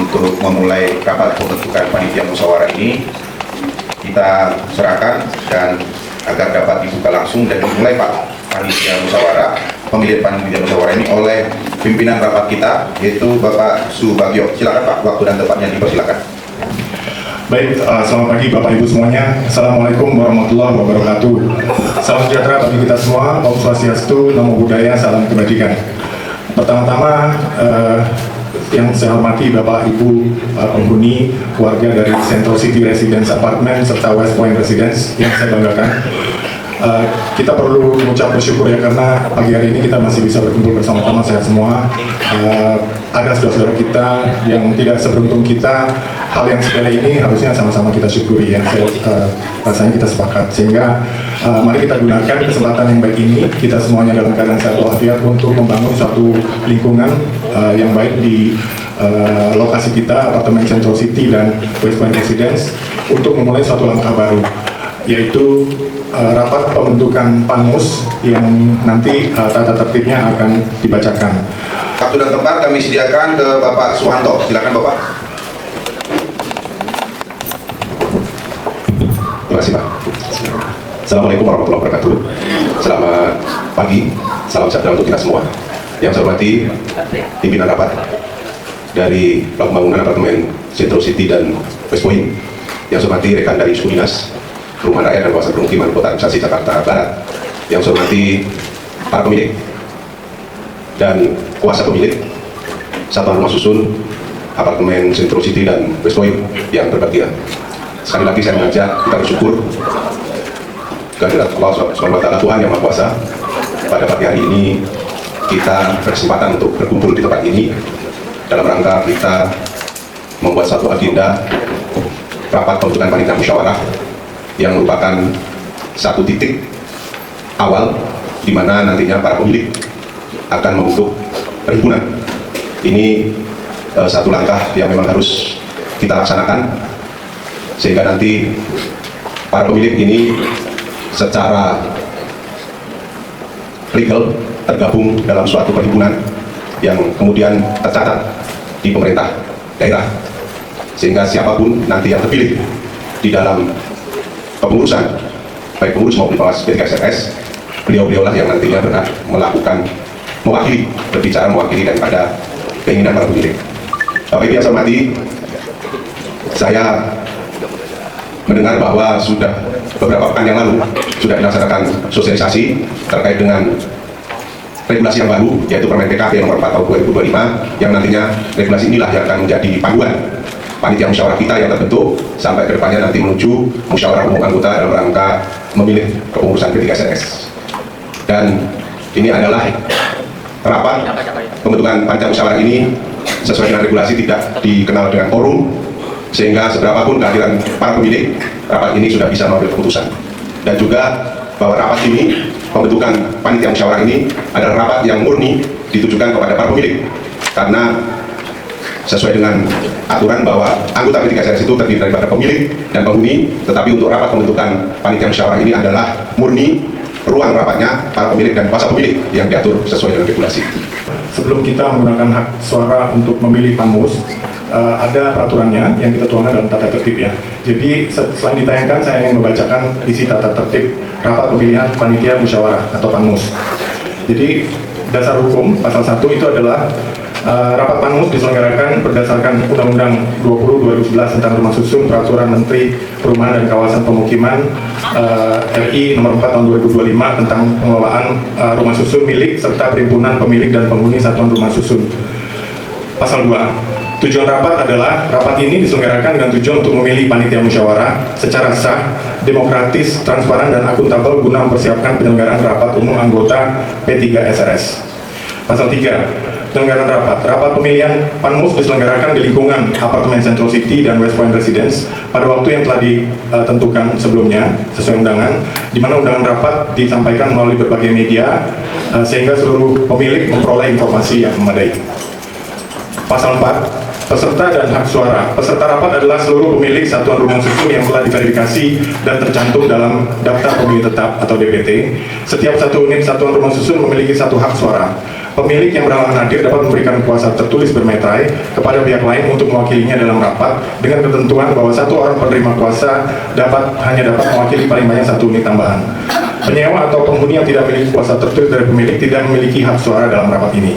untuk memulai rapat pembentukan panitia musyawarah ini kita serahkan dan agar dapat dibuka langsung dan dimulai Pak panitia musyawarah, pemilihan panitia musyawarah ini oleh pimpinan rapat kita yaitu Bapak Subagio. Silakan Pak, waktu dan tempatnya dipersilakan. Baik, selamat pagi Bapak Ibu semuanya. Assalamualaikum warahmatullahi wabarakatuh. Salam sejahtera bagi kita semua. Om Swastiastu, Namo Buddhaya, salam kebajikan. Pertama-tama, yang saya hormati Bapak Ibu penghuni warga dari Central City Residence Apartment serta West Point Residence yang saya banggakan. Kita perlu mengucap bersyukur ya karena pagi hari ini kita masih bisa berkumpul bersama-sama sehat semua. Ada saudara-saudara kita yang tidak seberuntung kita, hal yang sepele ini harusnya sama-sama kita syukuri ya. Rasanya kita sepakat sehingga mari kita gunakan kesempatan yang baik ini, kita semuanya dalam keadaan sehat walafiat untuk membangun suatu lingkungan yang baik di lokasi kita, apartemen Central City dan West Point Residence, untuk memulai suatu langkah baru, yaitu rapat pembentukan Panmus yang nanti tata tertibnya akan dibacakan. Waktu dan tempat kami sediakan ke Bapak Suwanto. Silakan Bapak. Terima kasih Pak. Assalamualaikum warahmatullahi wabarakatuh. Selamat pagi, salam sejahtera untuk kita semua. Yang saya hormati pimpinan rapat dari pembangunan apartemen Central City dan West Point. Yang saya hormati rekan dari suku dinas Perumahan Rakyat dan Kawasan Permukiman Kota Administrasi Jakarta Barat. Yang saya hormati para pemilik dan kuasa pemilik satuan rumah susun apartemen Central City dan West Point yang berbahagia. Sekali lagi saya mengajak kita bersyukur kehadirat Allah SWT, Tuhan Yang Maha Kuasa. Pada pagi hari ini kita berkesempatan untuk berkumpul di tempat ini dalam rangka kita membuat satu agenda rapat pembentukan panitia musyawarah yang merupakan satu titik awal di mana nantinya para pemilik akan membentuk perhimpunan. Ini satu langkah yang memang harus kita laksanakan sehingga nanti para pemilik ini secara legal tergabung dalam suatu perhimpunan yang kemudian tercatat di pemerintah daerah, sehingga siapapun nanti yang terpilih di dalam kepengurusan, baik pengurus maupun pengawas P3SRS, beliau-beliaulah yang nantinya berhak melakukan berbicara mewakili daripada keinginan para pemilik. Bapak Ibu yang saya hormati, saya mendengar bahwa sudah beberapa pekan yang lalu sudah dilaksanakan sosialisasi terkait dengan regulasi yang baru, yaitu Permen PKP nomor 4 tahun 2025, yang nantinya regulasi inilah yang akan menjadi panduan panitia musyawarah kita yang terbentuk sampai ke depannya nanti menuju musyawarah umum anggota dalam rangka memilih kepengurusan P3SRS. Dan ini adalah rapat pembentukan panitia musyawarah ini sesuai dengan regulasi tidak dikenal dengan quorum, sehingga seberapapun kehadiran para pemilik, rapat ini sudah bisa mengambil keputusan. Dan juga bahwa rapat ini, pembentukan panitia musyawarah ini adalah rapat yang murni ditujukan kepada para pemilik, karena sesuai dengan aturan bahwa anggota P3SRS itu terdiri daripada pemilik dan penghuni, tetapi untuk rapat pembentukan panitia musyawarah ini adalah murni ruang rapatnya para pemilik dan kuasa pemilik yang diatur sesuai dengan regulasi. Sebelum kita menggunakan hak suara untuk memilih Panmus, ada peraturannya yang kita tuangkan dalam tata tertib ya. Jadi selain ditayangkan, saya ingin membacakan isi tata tertib rapat pemilihan panitia musyawarah atau Panmus. Jadi dasar hukum pasal 1 itu adalah rapat Panmus diselenggarakan berdasarkan Undang-Undang 20/2011 tentang Rumah Susun, Peraturan Menteri Perumahan dan Kawasan Pemukiman RI nomor 4 tahun 2025 tentang pengelolaan rumah susun milik serta perhimpunan pemilik dan penghuni satuan rumah susun. Pasal 2. Tujuan rapat adalah rapat ini diselenggarakan dengan tujuan untuk memilih panitia musyawarah secara sah, demokratis, transparan, dan akuntabel guna mempersiapkan penyelenggaraan rapat umum anggota P3SRS. Pasal 3. Penyelenggaraan rapat pemilihan Panmus diselenggarakan di lingkungan apartemen Central City dan West Point Residence pada waktu yang telah ditentukan sebelumnya sesuai undangan, di mana undangan rapat disampaikan melalui berbagai media sehingga seluruh pemilik memperoleh informasi yang memadai. Pasal 4. Peserta dan hak suara. Peserta rapat adalah seluruh pemilik satuan rumah susun yang telah diverifikasi dan tercantum dalam daftar pemilih tetap atau DPT. Setiap satu unit satuan rumah susun memiliki satu hak suara. Pemilik yang berhalangan hadir dapat memberikan kuasa tertulis bermeterai kepada pihak lain untuk mewakilinya dalam rapat dengan ketentuan bahwa satu orang penerima kuasa hanya dapat mewakili paling banyak 1 unit tambahan. Penyewa atau penghuni yang tidak memiliki kuasa tertulis dari pemilik tidak memiliki hak suara dalam rapat ini.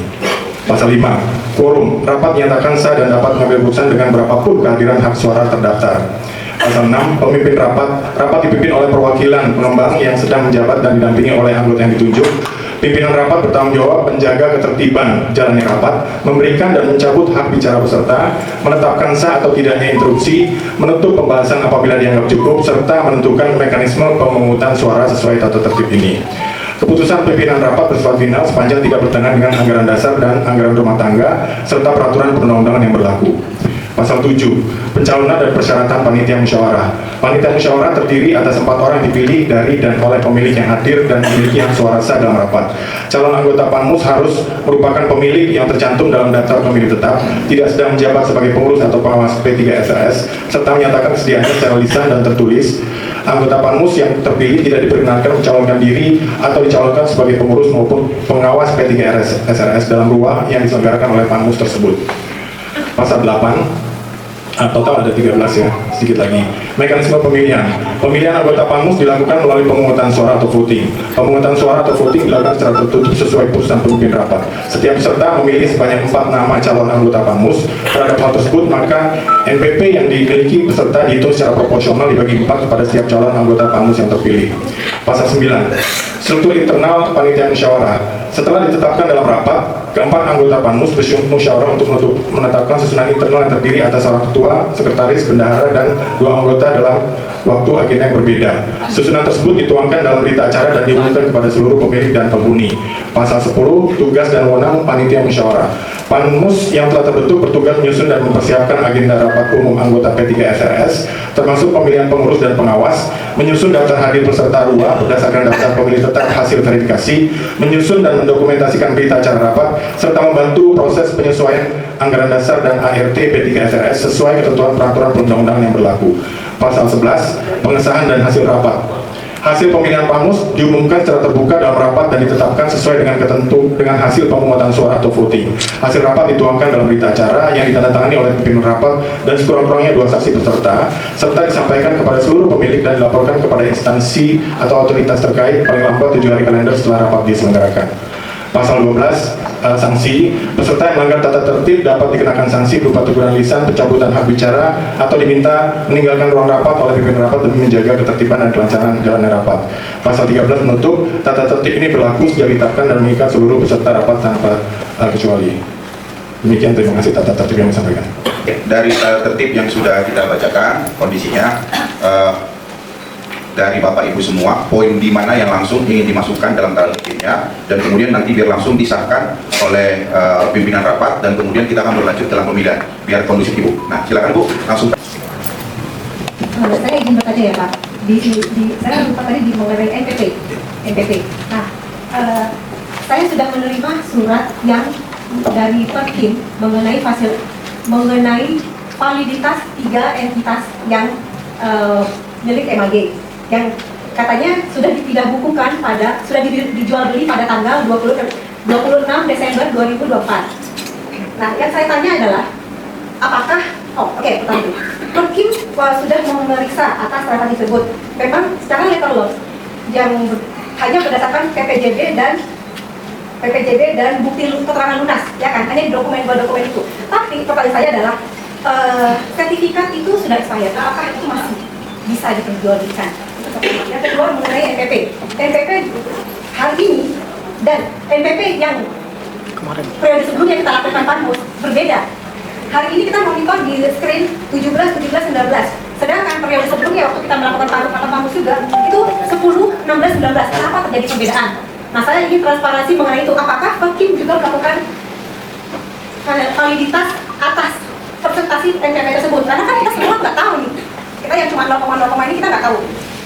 Pasal 5. Quorum. Rapat dinyatakan sah dan dapat mengambil keputusan dengan berapapun kehadiran hak suara terdaftar. Pasal 6. Pemimpin rapat. Rapat dipimpin oleh perwakilan pengembang yang sedang menjabat dan didampingi oleh anggota yang ditunjuk. Pimpinan rapat bertanggung jawab menjaga ketertiban jalannya rapat, memberikan dan mencabut hak bicara peserta, menetapkan sah atau tidaknya interupsi, menutup pembahasan apabila dianggap cukup, serta menentukan mekanisme pemungutan suara sesuai tata tertib ini. Keputusan pimpinan rapat bersifat final sepanjang tidak bertentangan dengan anggaran dasar dan anggaran rumah tangga, serta peraturan perundang-undangan yang berlaku. Pasal 7. Pencalonan dan persyaratan panitia musyawarah. Panitia musyawarah terdiri atas 4 orang yang dipilih dari dan oleh pemilik yang hadir dan memiliki hak suara sah dalam rapat. Calon anggota Panmus harus merupakan pemilik yang tercantum dalam daftar pemilih tetap, tidak sedang menjabat sebagai pengurus atau pengawas P3SRS, serta menyatakan kesediaannya secara lisan dan tertulis. Anggota Panmus yang terpilih tidak diperkenankan mencalonkan diri atau dicalonkan sebagai pengurus maupun pengawas P3SRS dalam ruang yang diselenggarakan oleh Panmus tersebut. Pasal 8. Total ada 13 ya, sedikit lagi. Mekanisme pemilihan. Pemilihan anggota Panmus dilakukan melalui pemungutan suara atau voting. Pemungutan suara atau voting dilakukan secara tertutup sesuai keputusan pemimpin rapat. Setiap peserta memilih sebanyak 4 nama calon anggota Panmus. Terhadap hal tersebut, maka NPP yang dimiliki peserta dihitung secara proporsional dibagi 4 kepada setiap calon anggota Panmus yang terpilih. Pasal 9. Struktur internal panitia musyawarah. Setelah ditetapkan dalam rapat, keempat anggota Panmus bermusyawarah untuk menetapkan susunan internal yang terdiri atas seorang ketua, sekretaris, bendahara, dan 2 anggota dalam waktu agenda yang berbeda. Susunan tersebut dituangkan dalam berita acara dan diumumkan kepada seluruh pemilik dan penghuni. Pasal 10. Tugas dan wewenang panitia musyawarah. Panmus yang telah terbentuk bertugas menyusun dan mempersiapkan agenda rapat umum anggota P3SRS, termasuk pemilihan pengurus dan pengawas, menyusun daftar hadir peserta RUA berdasarkan daftar pemilih tetap hasil verifikasi, menyusun dan mendokumentasikan berita acara rapat, serta membantu proses penyesuaian anggaran dasar dan ART P3SRS sesuai ketentuan peraturan perundang-undangan yang berlaku. Pasal 11. Pengesahan dan hasil rapat. Hasil pemilihan Panmus diumumkan secara terbuka dalam rapat dan ditetapkan sesuai dengan hasil pemungutan suara atau voting. Hasil rapat dituangkan dalam berita acara yang ditandatangani oleh pimpinan rapat dan sekurang-kurangnya 2 saksi peserta, serta disampaikan kepada seluruh pemilik dan dilaporkan kepada instansi atau otoritas terkait paling lambat 7 hari kalender setelah rapat diselenggarakan. Pasal 12. Sanksi. Peserta yang melanggar tata tertib dapat dikenakan sanksi berupa teguran lisan, pencabutan hak bicara, atau diminta meninggalkan ruang rapat oleh pimpinan rapat demi menjaga ketertiban dan kelancaran jalannya rapat. Pasal 13 menutup. Tata tertib ini berlaku sejak ditetapkan dan mengikat seluruh peserta rapat tanpa kecuali. Demikian, terima kasih tata tertib yang disampaikan. Dari tata tertib yang sudah kita bacakan, kondisinya dari Bapak Ibu semua, poin di mana yang langsung ingin dimasukkan dalam tata tertibnya, dan kemudian nanti biar langsung disahkan oleh pimpinan rapat, dan kemudian kita akan berlanjut dalam pemilihan, biar kondusif Ibu. Nah, silakan Bu, langsung. Saya izin bertanya ya Pak, saya lupa tadi di mengenai NPP. Nah, saya sudah menerima surat yang dari Perkim mengenai validitas 3 entitas yang milik MAG, yang katanya sudah tidak bukukan sudah dijual beli pada tanggal 26 Desember 2024. Nah, yang saya tanya adalah, apakah, pertama, Perkim sudah memeriksa atas rapat tersebut, memang secara letter law, yang hanya berdasarkan PPJB dan bukti keterangan lunas, ya kan, hanya dokumen itu. Tapi pertanyaan saya adalah, sertifikat itu sudah expired, apakah itu masih bisa diperjualbelikan? Yang kedua mengenai NPP hari ini dan NPP yang periode sebelumnya kita lakukan Panmus berbeda. Hari ini kita monitor di screen 17, 19. Sedangkan periode sebelumnya waktu kita melakukan Panmus juga itu 10, 16, 19. Kenapa terjadi perbedaan? Nah, saya ingin transparansi mengenai itu. Apakah Perkim juga melakukan validitas atas presentasi NPP tersebut? Karena kan kita semua nggak tahu nih. Kita yang cuma 0,0 ini kita nggak tahu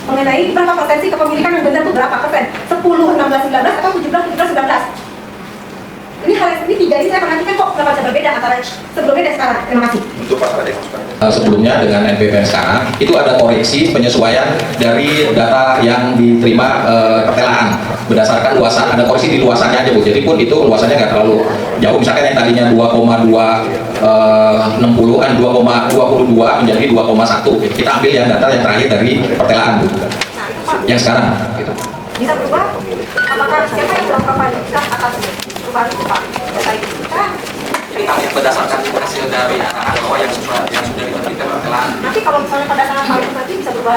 mengenai berapa persensi kepemilikan yang benar itu berapa persen, 10, 16, 19 atau 17, 19. Ini hal ini 3 ini saya perhatikan kok kenapa bisa berbeda antara sebelumnya dan sekarang. Terima kasih. Untuk Pak Raden. Sebelumnya dengan NPP sekarang itu ada koreksi penyesuaian dari data yang diterima pertelaan. berdasarkan luasan, ada koreksi di luasannya aja Bu. Jadi pun itu luasannya nggak terlalu jauh. Misalkan yang tadinya 2,22 menjadi 2,1. Kita ambil yang data yang terakhir dari pertelaan Bu. Yang sekarang. Gitu. Bisa berubah? Apakah siapa yang melakukan panitia atas perubahan itu Pak? Data itu kita Kami berdasarkan hasil dari anak-anak bawah yang sudah diterbitkan pertelaan. nanti kalau misalnya pada saat hal itu nanti bisa berubah.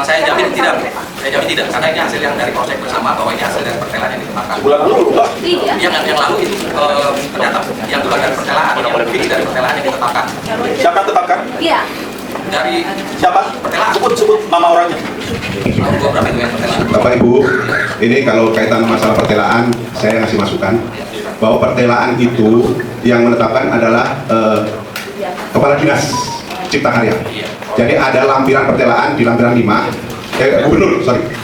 Saya jamin tidak, karena ini hasil yang dari proses bersama bahwa ini hasil dari pertelaan yang ditetapkan. Bulan lalu berubah. Iya. Yang lalu itu ternyata yang bukan dari pertelaan, yang lebih dari pertelaan yang ditetapkan. Siapa yang tetapkan? Iya. Dari Siapa? pertelaan. Sebut nama orangnya. Berapa itu yang pertelaan? Bapak Ibu, ini kalau kaitan masalah pertelaan, saya ngasih masukan bahwa pertelaan itu yang menetapkan adalah Kepala Dinas Cipta Karya. Jadi ada lampiran pertelaan di lampiran 5.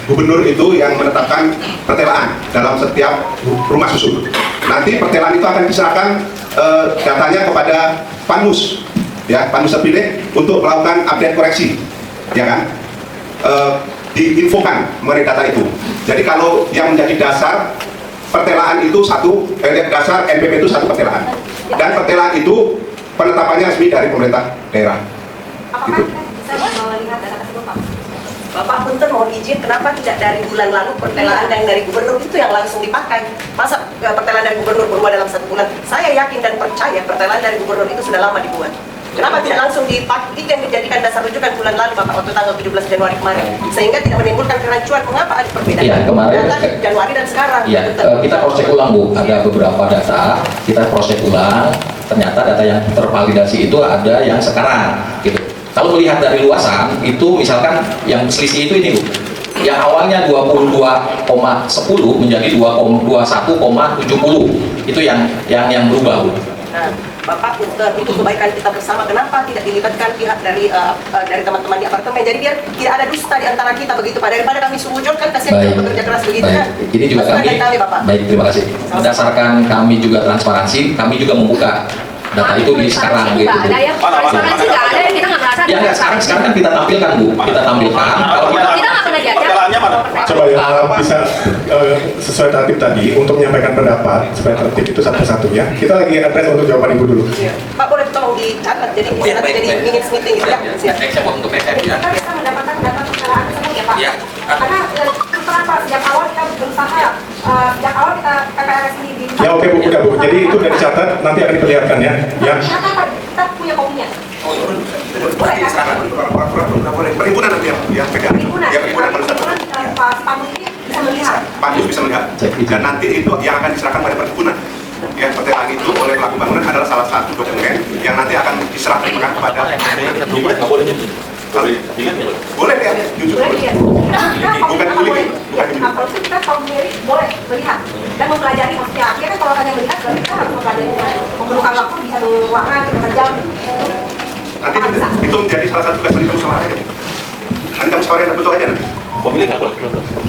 Gubernur itu yang menetapkan pertelaan dalam setiap rumah susun. Nanti pertelaan itu akan diserahkan datanya kepada Panmus, ya Panmus terpilih untuk melakukan update koreksi, ya kan? Diinfokan mengenai data itu. Jadi kalau yang menjadi dasar pertelaan itu dasar NPP itu satu pertelaan, dan pertelaan itu penetapannya resmi dari pemerintah daerah. Apakah Gitu. kita bisa melihat data tersebut Pak? Bapak Punten mohon izin, kenapa tidak dari bulan lalu pertelaan yang dari gubernur itu yang langsung dipakai? Masa pertelaan dari gubernur berubah dalam 1 bulan? Saya yakin dan percaya pertelaan dari gubernur itu sudah lama dibuat. Kenapa tidak langsung dipakai? Itu yang dijadikan dasar rujukan bulan lalu Bapak waktu tanggal 17 Januari kemarin, sehingga tidak menimbulkan kerancuan. Mengapa ada perbedaan? Iya, kemarin. Data Januari dan sekarang. Iya, kita cross check ulang Bu. Ada beberapa data, kita cross check ulang. Ternyata data yang tervalidasi itu ada yang sekarang. Gitu. Kalau melihat dari luasan, itu misalkan yang selisih itu ini Bu. Yang awalnya 22,10 menjadi 21,70. Itu yang berubah Bu. Nah, Bapak Punten, itu kebaikan kita bersama. Kenapa tidak dilibatkan pihak dari teman-teman di apartemen? Jadi biar tidak ada dusta di antara kita begitu Pak. Daripada kami sujud kan kasihan kita bekerja keras begitu kan. Ini juga Masukan dari kami, Bapak. baik, terima kasih. Berdasarkan kami juga transparansi, kami juga membuka data itu di sekarang gitu. Nggak ada ya. Transparansi nggak ada ya. Kita nggak merasa. Ya nggak, sekarang kan kita tampilkan Bu, kita tampilkan. Kalau kita Kita nggak pernah diajak. Pertelaannya mana? Coba ya bisa sesuai tertib tadi untuk menyampaikan pendapat supaya tertib itu satu-satu ya. Kita lagi address untuk jawaban Ibu dulu. Pak boleh tolong dicatat jadi bisa Ya, nanti baik, jadi baik. minutes meeting gitu ya. Siap. saya buat untuk BKM ya. Kita bisa mendapatkan data pertelaan tersebut ya Pak. Iya. Karena terus terang Pak, sejak awal kita berusaha, sejak awal kita KPRS ini di. Ya oke Bu, udah Bu. Jadi itu udah dicatat, nanti akan diperlihatkan ya. Ya. Kita punya kopinya. Boleh perhimpunan nanti yang pegang. Perhimpunan. Ya perhimpunan pada satu. Pak Panus ini bisa melihat. Pansus bisa melihat. Dan nanti itu yang akan diserahkan pada perhimpunan. Ya, pertelaan itu oleh pelaku bangunan adalah salah satu dokumen yang nanti akan diserahkan kepada boleh ya, jujur. Boleh lihat. Bukan memiliki, bukan memiliki. Kalau kita tahu sendiri boleh melihat dan mempelajari maksudnya. Akhirnya kan kalau hanya melihat berarti kita harus mempelajari memerlukan waktu di satu ruangan berapa jam. Nanti itu menjadi salah satu tugas panitia musyawarah ya. Panitia musyawarah yang betul aja nanti. Pemilih nggak boleh.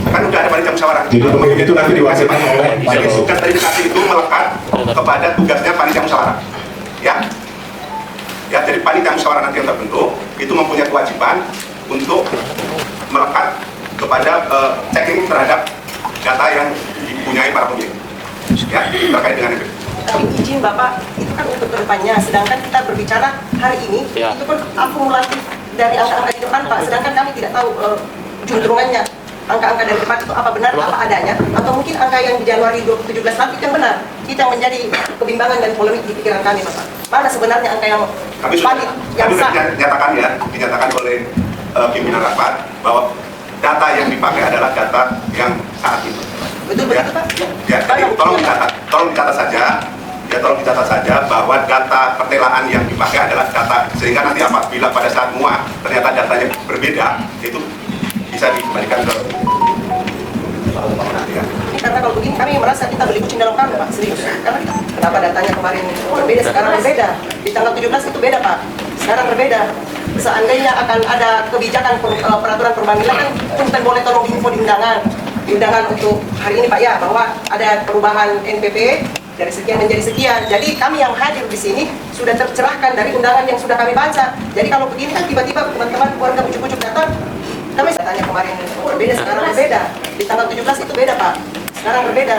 Kan udah ada panitia musyawarah. Jadi pemilih itu nanti diwakilkan oleh Jadi tugas verifikasi itu melekat kepada tugasnya panitia musyawarah. Ya. Ya, jadi panitia musyawarah nanti yang terbentuk itu mempunyai kewajiban untuk melekat kepada checking terhadap data yang dipunyai para pemilih. Ya, terkait dengan itu. Kami izin Bapak, itu kan untuk kedepannya. Sedangkan kita berbicara hari ini, itu kan akumulatif dari angka-angka di depan Pak. Sedangkan kami tidak tahu juntrungannya. Angka-angka dari depan itu apa benar, apa adanya. Atau mungkin angka yang di Januari 2017 nanti yang benar. Kita yang menjadi kebimbangan dan polemik di pikiran kami Bapak. Mana sebenarnya angka yang Kami sudah yang sah? dinyatakan oleh pimpinan rapat bahwa data yang dipakai adalah data yang saat itu. Betul begitu Pak? Ya, jadi tolong dicatat saja bahwa data pertelaan yang dipakai adalah data, sehingga nanti apabila pada saat muat ternyata datanya berbeda, itu bisa dikembalikan ke ya. Karena kalau begini kami merasa kita beli kucing dalam karung Pak, serius. Karena kenapa datanya kemarin berbeda, sekarang berbeda. Di tanggal 17 itu beda Pak, sekarang berbeda. Seandainya akan ada kebijakan peraturan perbamilan kan Punten boleh tolong info di undangan untuk hari ini Pak ya, bahwa ada perubahan NPP dari sekian menjadi sekian. Jadi kami yang hadir di sini sudah tercerahkan dari undangan yang sudah kami baca. Jadi kalau begini kan tiba-tiba teman-teman keluarga ujuk-ujuk datang, Kami tanya kemarin berbeda, sekarang berbeda. Di tanggal 17 itu beda Pak. Sekarang berbeda.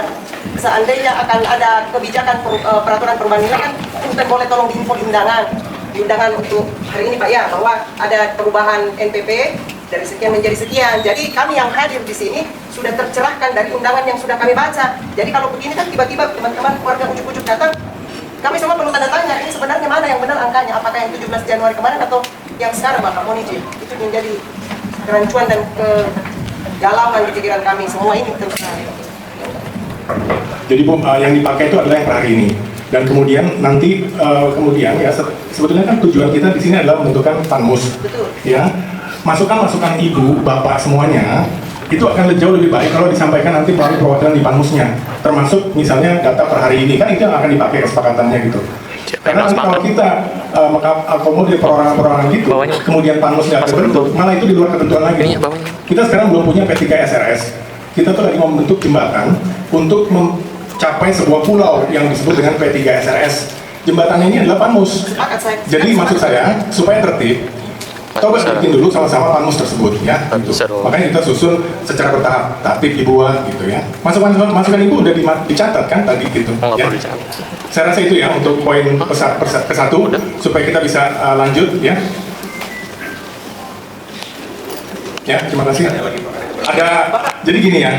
Seandainya akan ada kebijakan peraturan perubahan nilai kan, kita boleh tolong diinfo di undangan untuk hari ini Pak ya, bahwa ada perubahan NPP dari sekian menjadi sekian. Jadi kami yang hadir di sini sudah tercerahkan dari undangan yang sudah kami baca. Jadi kalau begini kan tiba-tiba teman-teman keluarga ujuk-ujuk datang, kami semua perlu tanda tanya, ini sebenarnya mana yang benar angkanya, apakah yang 17 Januari kemarin atau yang sekarang Bapak Moniji. Itu menjadi kerancuan dan kegalauan di pikiran kami semua ini terus. Jadi Bu, yang dipakai itu adalah yang per hari ini. Dan kemudian nanti kemudian ya sebetulnya kan tujuan kita di sini adalah membentukkan panmus. Betul. Ya, masukan-masukan ibu, bapak semuanya itu akan jauh lebih baik kalau disampaikan nanti melalui perwakilan di panmusnya. Termasuk misalnya data per hari ini kan itu yang akan dipakai kesepakatannya gitu. Karena kalau kita akomodir perorangan-perorangan gitu, kemudian panmus nggak terbentuk, malah itu di luar ketentuan lagi. Kita sekarang belum punya P3 SRS. Kita tuh lagi membentuk jembatan untuk mencapai sebuah pulau yang disebut dengan P3 SRS. Jembatan ini adalah panmus. Jadi maksud saya supaya tertib, coba bikin dulu sama-sama panmus tersebut ya. Gitu. Makanya kita susun secara bertahap, tertib dibuat gitu ya. Masukan ibu udah dicatat kan tadi gitu. Ya. Saya rasa itu ya untuk poin ke satu supaya kita bisa lanjut ya. Ya, terima kasih. Jadi gini ya,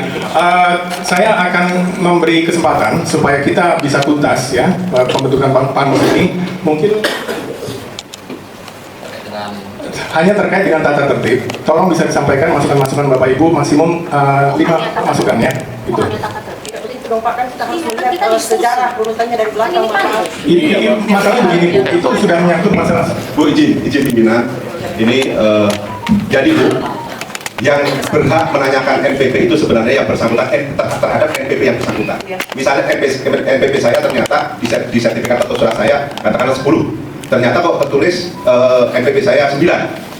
saya akan memberi kesempatan supaya kita bisa tuntas ya pembentukan panmus ini. Mungkin hanya terkait dengan tata tertib. Tolong bisa disampaikan masukan-masukan Bapak Ibu maksimum 5 masukan ya. Itu. Tidak begitu dong Pak, kan kita harus melihat sejarah urutannya dari belakang. Ini masalah begini Bu, itu sudah menyangkut masalah. Bu izin pimpinan, ini jadi Bu, yang berhak menanyakan NPP itu sebenarnya yang bersangkutan terhadap NPP yang bersangkutan. Misalnya NPP saya ternyata di sertifikat atau surat saya katakanlah 10, ternyata kok tertulis NPP saya 9,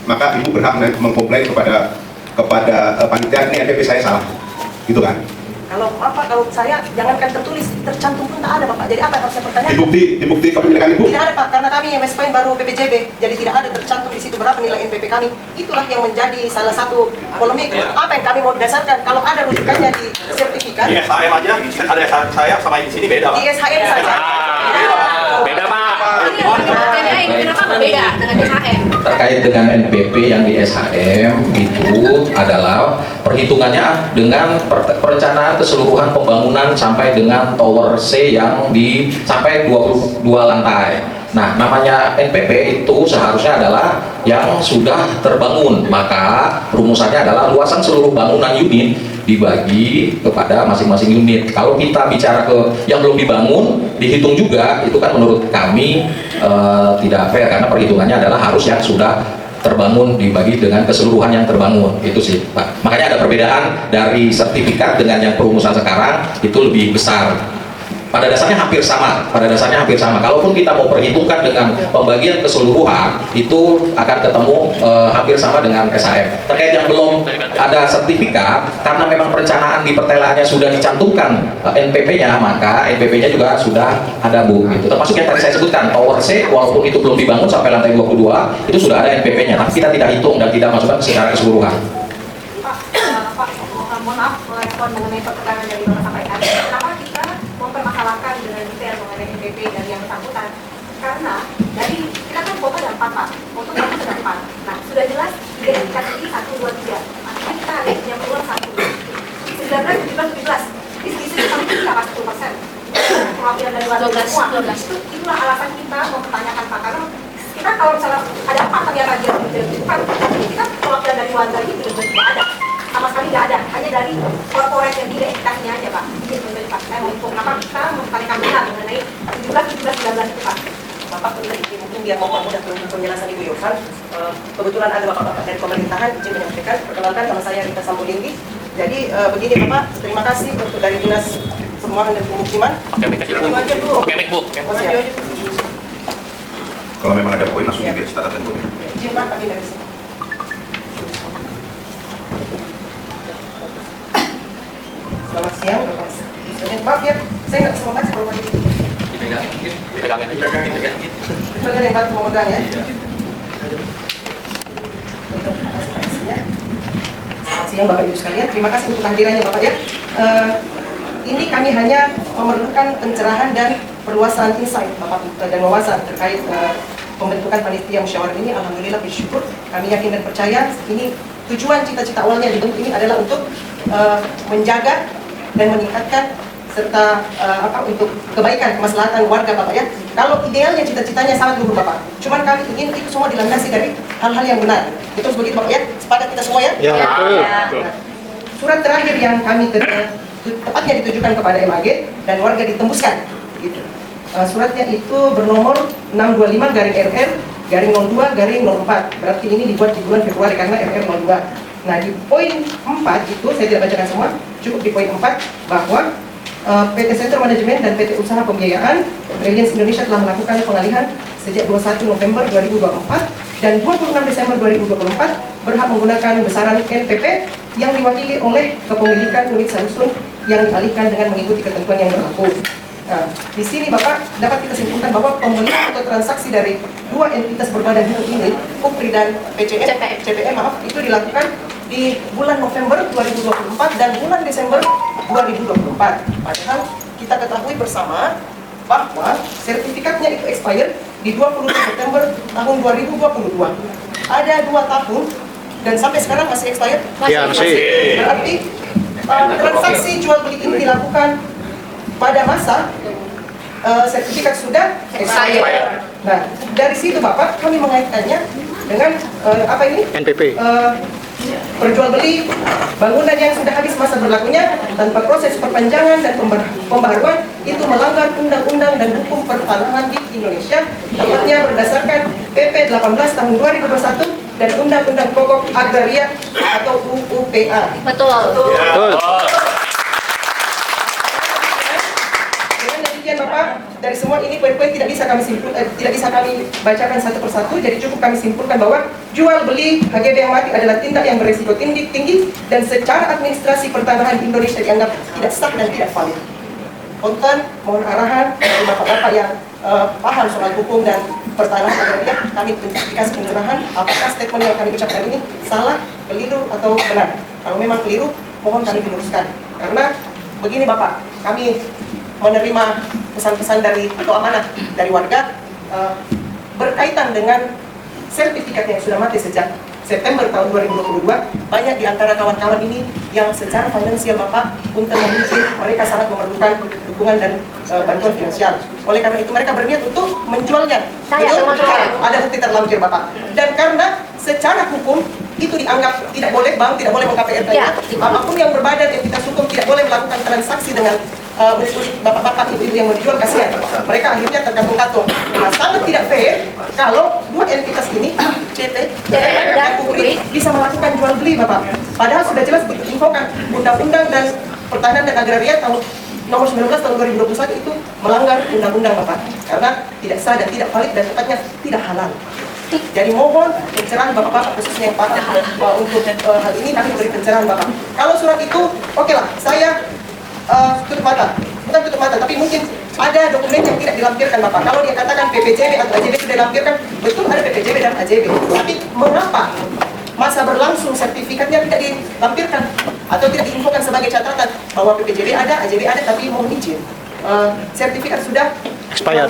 maka ibu berhak mengkomplain kepada panitia ini NPP saya salah, gitu kan? Kalau Bapak, kalau saya jangankan tertulis, tercantum pun tak ada Bapak. Jadi apa yang harus saya pertanyakan? Dibukti kepemilikan ibu? Tidak ada Pak, karena kami MSPN baru PPJB, jadi tidak ada tercantum di situ berapa nilai NPP kami. Itulah yang menjadi salah satu polemik. Apa yang kami mau dasarkan? Kalau ada rujukannya di sertifikat. Di SHM aja, ada saya sama di sini beda Pak. Di SHM saja. Beda Pak. Kenapa berbeda dengan DHM? Terkait dengan NPP yang di SHM itu adalah perhitungannya dengan perencanaan keseluruhan pembangunan sampai dengan tower C yang sampai 22 lantai. Nah, namanya NPP itu seharusnya adalah yang sudah terbangun, maka rumusannya adalah luasan seluruh bangunan unit dibagi kepada masing-masing unit. Kalau kita bicara ke yang belum dibangun, dihitung juga, itu kan menurut kami tidak fair, karena perhitungannya adalah harus yang sudah terbangun dibagi dengan keseluruhan yang terbangun. Itu sih Pak. Makanya ada perbedaan dari sertifikat dengan yang perumusan sekarang itu lebih besar. Pada dasarnya hampir sama. Kalaupun kita mau perhitungkan dengan pembagian keseluruhan, itu akan ketemu hampir sama dengan SHM. Terkait yang belum ada sertifikat, karena memang perencanaan di pertelaannya sudah dicantumkan NPP-nya, maka NPP-nya juga sudah ada Bu. Gitu. Termasuk yang tadi saya sebutkan, Tower C, walaupun itu belum dibangun sampai lantai 22, itu sudah ada NPP-nya. Tapi kita tidak hitung dan tidak masukkan secara keseluruhan. Pak, mohon maaf merespon mengenai pertanyaan dari Bapak sampaikan. Kenapa kita mempermasalahkan dengan detail mengenai NPP dari yang bersangkutan? Karena dari kita kan foto ada 4 Pak, foto ada 4. Nah, sudah jelas identifikasi 1, 2, 3. Artinya kita ada yang keluar 1. 19, 17. Distribusi kami tidak pas 10%. Perwakilan dari warga semua. Itulah alasan kita mempertanyakan Pak, karena kita kalau misalnya ada 4 ternyata dia bukan, kita perwakilan dari warga itu tidak ada. Sama sekali nggak ada, hanya dari korporat yang diidentifikasinya aja Pak. Pak, saya mau info kenapa kita mempertanyakan benar mengenai 17, 19 itu Pak. Bapak mungkin biar mempermudah penjelasan Ibu Yohan, kebetulan ada Bapak dari pemerintahan izin menyampaikan. Perkenalkan, nama saya Rita Sambulinggi. Jadi begini Bapak, terima kasih untuk dari Dinas Perumahan dan Pemukiman. Oke, Bu. Kalau memang ada poin langsung dicatatkan Bu. Izin Pak, kami dari sini. Selamat siang, Bapak. Maaf ya, saya nggak sempat kalau lagi. Dipegangin aja. Kita ada yang bantu memegang ya. siang Bapak Ibu sekalian. Terima kasih untuk kehadirannya Bapak ya. Ini kami hanya memerlukan pencerahan dan perluasan insight Bapak dan wawasan terkait pembentukan panitia musyawarah ini. Alhamdulillah bersyukur, kami yakin dan percaya ini tujuan cita-cita awalnya dibentuk ini adalah untuk menjaga dan meningkatkan serta untuk kebaikan kemaslahatan warga Bapak ya. Kalau idealnya cita-citanya sangat luhur Bapak, cuman kami ingin itu semua dilandasi dari hal-hal yang benar. Itu begitu Bapak ya, sepakat kita semua ya? Ya, betul. Nah, surat terakhir yang kami tepatnya ditujukan kepada MAG dan warga ditembuskan gitu. Suratnya itu bernomor 625/RR/02/04. Berarti ini dibuat di bulan Februari karena RR02. Nah, di poin 4 itu saya tidak bacakan semua, cukup di poin 4 bahwa PT Center Manajemen dan PT Usaha Pembiayaan Reliance Indonesia telah melakukan pengalihan sejak 21 November 2024 dan 26 Desember 2024 berhak menggunakan besaran NPP yang diwakili oleh kepemilikan unit Samsung yang dialihkan dengan mengikuti ketentuan yang berlaku. Nah, di sini Bapak dapat kita simpulkan bahwa pembelian atau transaksi dari dua entitas berbadan hukum ini, UPRI dan CPM, itu dilakukan di bulan November 2024 dan bulan Desember 2024. Padahal kita ketahui bersama bahwa sertifikatnya itu expired di 20 September tahun 2022. Ada 2 tahun dan sampai sekarang masih expired? Masih. Berarti transaksi jual beli ini dilakukan pada masa sertifikat sudah expired. Nah, dari situ Bapak kami mengaitkannya dengan apa ini? NPP. Perjual beli bangunan yang sudah habis masa berlakunya tanpa proses perpanjangan dan pembaharuan itu melanggar undang-undang dan hukum pertanahan di Indonesia, tepatnya berdasarkan PP 18 tahun 2021 dan Undang-Undang Pokok Agraria atau UUPA. Betul. Bapak, dari semua ini poin-poin tidak bisa kami bacakan satu persatu, jadi cukup kami simpulkan bahwa jual beli HGB yang mati adalah tindak yang berisiko tinggi dan secara administrasi pertanahan di Indonesia dianggap tidak sah dan tidak valid. Konten mohon arahan dari bapak-bapak yang paham soal hukum dan pertanahan agraria, kami dikasih pencerahan apakah statement yang kami ucapkan ini salah, keliru atau benar. Kalau memang keliru, mohon kami diluruskan. Karena begini Bapak, kami menerima pesan-pesan dari atau amanah dari warga berkaitan dengan sertifikat yang sudah mati sejak September tahun 2022. Banyak di antara kawan-kawan ini yang secara finansial Bapak untuk mungkin mereka sangat memerlukan dukungan dan bantuan finansial. Oleh karena itu mereka berniat untuk menjualnya. Ada bukti terlampir Bapak. Dan karena secara hukum itu dianggap tidak boleh bank, tidak boleh meng-KPR-nya. Apapun yang berbadan entitas hukum tidak boleh melakukan transaksi dengan bapak-bapak ibu-ibu yang menjual, kasihan. Mereka akhirnya tergantung-gantung. Nah, sangat tidak fair kalau dua entitas ini, CT dan UPRI, bisa melakukan jual beli Bapak. Padahal sudah jelas diinfokan Undang-Undang dan Pertanahan dan Agraria tahun nomor 19 tahun 2021 itu melanggar undang-undang Bapak. Karena tidak sah dan tidak valid dan tepatnya tidak halal. Jadi mohon pencerahan Bapak-Bapak khususnya yang paham untuk hal ini, kami beri pencerahan Bapak. Kalau surat itu, oke lah, saya tutup mata, bukan tutup mata, tapi mungkin ada dokumen yang tidak dilampirkan Bapak. Kalau dia katakan PPJB atau AJB sudah dilampirkan, betul ada PPJB dan AJB. Tapi mengapa masa berlangsung sertifikatnya tidak dilampirkan atau tidak diinfokan sebagai catatan bahwa PPJB ada, AJB ada, tapi mohon izin sertifikat sudah expired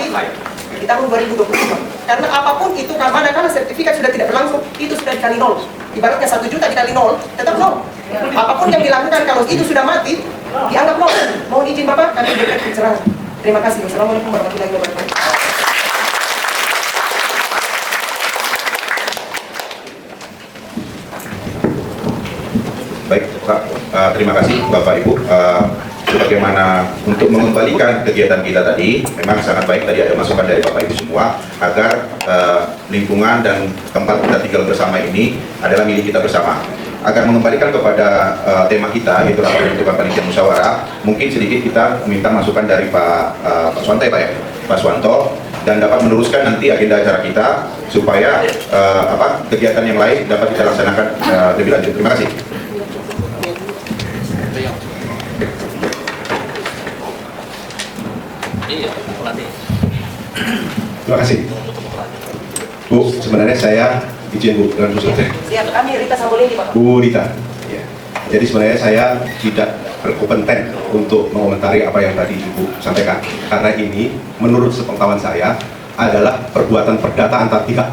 di tahun 2022. Karena apapun itu, manakala sertifikat sudah tidak berlangsung, itu sudah dikali nol. Ibaratnya 1 juta dikali nol, tetap nol. Apapun yang dilakukan kalau itu sudah mati, dianggap nol. Mohon izin Bapak, kami berikan pencerahan. Terima kasih. Wassalamualaikum warahmatullahi wabarakatuh. Baik, Pak. Terima kasih Bapak Ibu. Sebagaimana untuk mengembalikan kegiatan kita tadi, memang sangat baik tadi ada masukan dari Bapak Ibu semua agar lingkungan dan tempat kita tinggal bersama ini adalah milik kita bersama. Agar mengembalikan kepada tema kita, yaitu rapat pembentukan panitia musyawarah, mungkin sedikit kita minta masukan dari Pak Swanto ya Pak ya, Pak Swanto, dan dapat meneruskan nanti agenda acara kita supaya kegiatan yang lain dapat kita laksanakan lebih lanjut. Terima kasih. Terima kasih. Bu, sebenarnya saya izin Bu dengan Bu Sultan. Siap, kami Rita Sambolini Bapak. Bu Rita. Ya. Jadi sebenarnya saya tidak berkompeten untuk mengomentari apa yang tadi Ibu sampaikan, karena ini menurut sepengetahuan saya adalah perbuatan perdata antar pihak,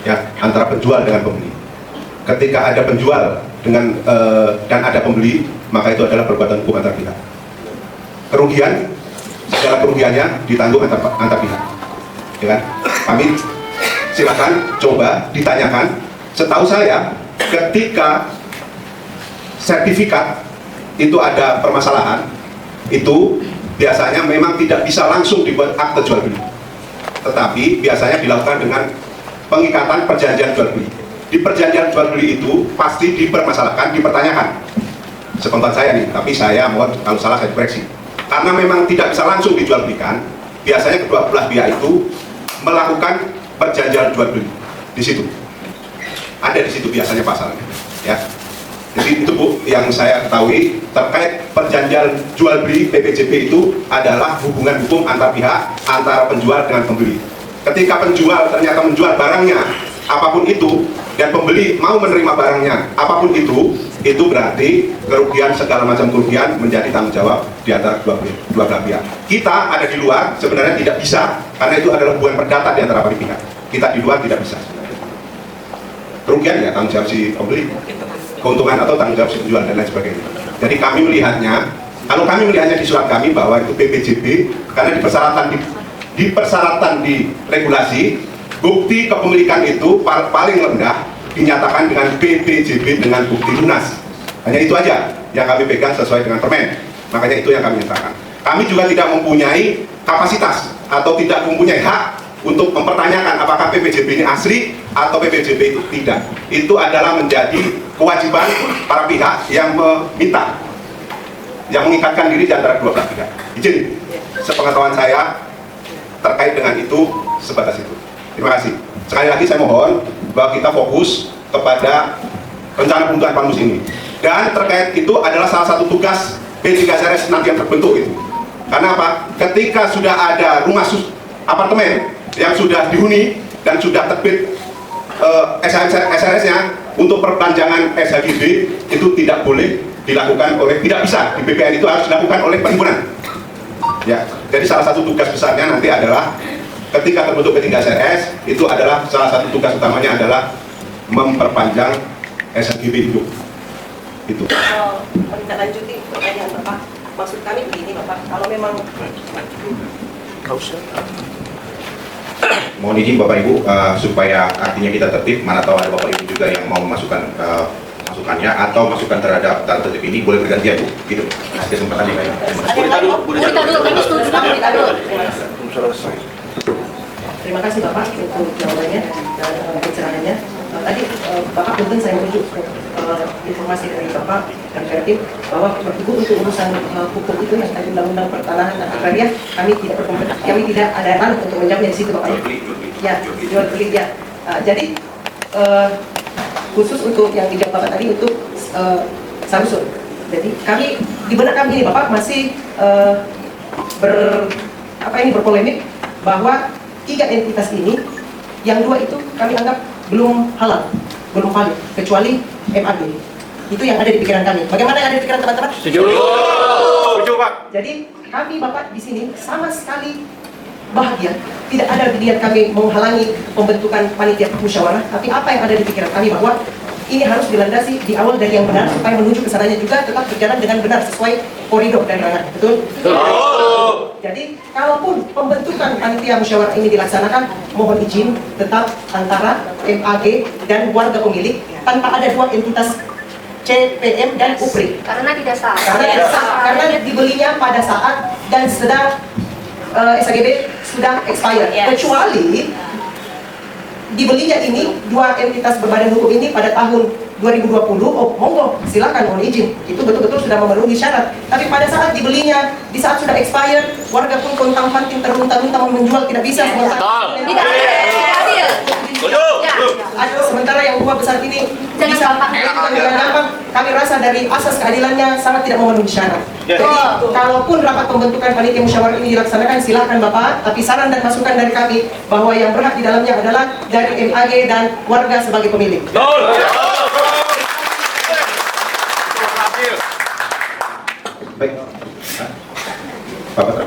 ya, antara penjual dengan pembeli. Ketika ada penjual dengan dan ada pembeli, maka itu adalah perbuatan hukum antar pihak. Kerugian, segala kerugiannya ditanggung antar pihak, ya kan? Kami silakan coba ditanyakan. Setahu saya, ketika sertifikat itu ada permasalahan, itu biasanya memang tidak bisa langsung dibuat akte jual beli, tetapi biasanya dilakukan dengan pengikatan perjanjian jual beli. Di perjanjian jual beli itu pasti dipermasalahkan, dipertanyakan. Sepengetahuan saya nih, tapi saya mohon kalau salah saya dikoreksi. Karena memang tidak bisa langsung dijual belikan, biasanya kedua belah pihak itu melakukan perjanjian jual beli di situ. Ada di situ biasanya pasalnya, ya. Jadi itu Bu yang saya ketahui terkait perjanjian jual beli PPJP itu adalah hubungan hukum antar pihak, antara penjual dengan pembeli. Ketika penjual ternyata menjual barangnya apapun itu dan pembeli mau menerima barangnya apapun itu berarti kerugian, segala macam kerugian menjadi tanggung jawab di antara dua belah pihak. Kita ada di luar sebenarnya tidak bisa, karena itu adalah hubungan perdata di antara pihak. Kita di luar tidak bisa. Kerugian ya tanggung jawab si pembeli, keuntungan atau tanggung jawab si penjual dan lain sebagainya. Jadi kami melihatnya, kalau kami melihatnya di surat kami bahwa itu PPJP, karena di persyaratan di regulasi, bukti kepemilikan itu paling rendah dinyatakan dengan PPJP dengan bukti lunas. Hanya itu aja yang kami pegang sesuai dengan permen. Makanya itu yang kami nyatakan. Kami juga tidak mempunyai kapasitas atau tidak mempunyai hak untuk mempertanyakan apakah PPJP ini asli atau PPJP itu tidak. Itu adalah menjadi kewajiban para pihak yang meminta, yang mengikatkan diri di antara dua belah pihak. Izin, sepengetahuan saya terkait dengan itu sebatas itu. Terima kasih. Sekali lagi saya mohon bahwa kita fokus kepada rencana pembentukan Panmus ini. Dan terkait itu adalah salah satu tugas P3SRS nanti yang terbentuk itu. Karena apa? Ketika sudah ada rumah apartemen yang sudah dihuni dan sudah terbit SRS-nya untuk perpanjangan SHGB, itu tidak boleh dilakukan tidak bisa di BPN, itu harus dilakukan oleh perhimpunan. Ya, jadi salah satu tugas besarnya nanti adalah ketika terbentuk P3SRS, itu adalah salah satu tugas utamanya adalah memperpanjang SHGB itu. Itu. Menindaklanjuti pertanyaan Bapak, maksud kami begini Bapak, kalau memang Mohon izin Bapak Ibu supaya artinya kita tertib, mana tahu ada Bapak Ibu juga yang mau memasukkan masukannya atau masukan terhadap tata tertib ini boleh bergantian Bu. Gitu. Kesempatan ini. Burita dulu, kami setuju Burita dulu. Terima kasih Bapak untuk jawabannya dan pencerahannya. Tadi Bapak mungkin saya merujuk informasi dari Bapak dan kreatif bahwa Ibu untuk urusan hukum itu yang tadi undang-undang pertanahan dan agraria kami tidak berkompeten, kami tidak ada ranah untuk menjawabnya di situ Bapak. Ya, jual beli ya. Jadi khusus untuk yang dijawab Bapak tadi untuk Samsul. Jadi kami di benak kami ini Bapak masih berpolemik bahwa 3 entitas ini, yang 2 itu kami anggap belum halal, belum valid, kecuali MAG. Itu yang ada di pikiran kami. Bagaimana yang ada di pikiran teman-teman? Setuju. Setuju Pak. Jadi kami Bapak di sini sama sekali bahagia. Tidak ada di niat kami menghalangi pembentukan panitia musyawarah, tapi apa yang ada di pikiran kami bahwa ini harus dilandasi di awal dari yang benar supaya menuju ke sananya juga tetap berjalan dengan benar sesuai koridor dan ranah. Betul? Jadi kalaupun pembentukan panitia musyawarah ini dilaksanakan, mohon izin tetap antara MAG dan warga pemilik tanpa ada 2 entitas CPM dan UPRI. Karena tidak sah. Karena dibelinya pada saat dan sedang SHGB sudah expired. Yes. Kecuali dibelinya ini 2 entitas berbadan hukum ini pada tahun 2020, oh monggo silakan, mohon izin, itu betul-betul sudah memenuhi syarat. Tapi pada saat dibelinya, di saat sudah expired, warga pun kontang-panting terlunta-lunta menjual tidak bisa. Tidak adil. Sementara yang 2 besar ini Jangan gampang. dengan gampang, kami rasa dari asas keadilannya sangat tidak memenuhi syarat. Jadi kalaupun rapat pembentukan panitia musyawarah ini dilaksanakan, silakan Bapak. Tapi saran dan masukan dari kami bahwa yang berhak di dalamnya adalah dari MAG dan warga sebagai pemilik. Baik. Pak Patra.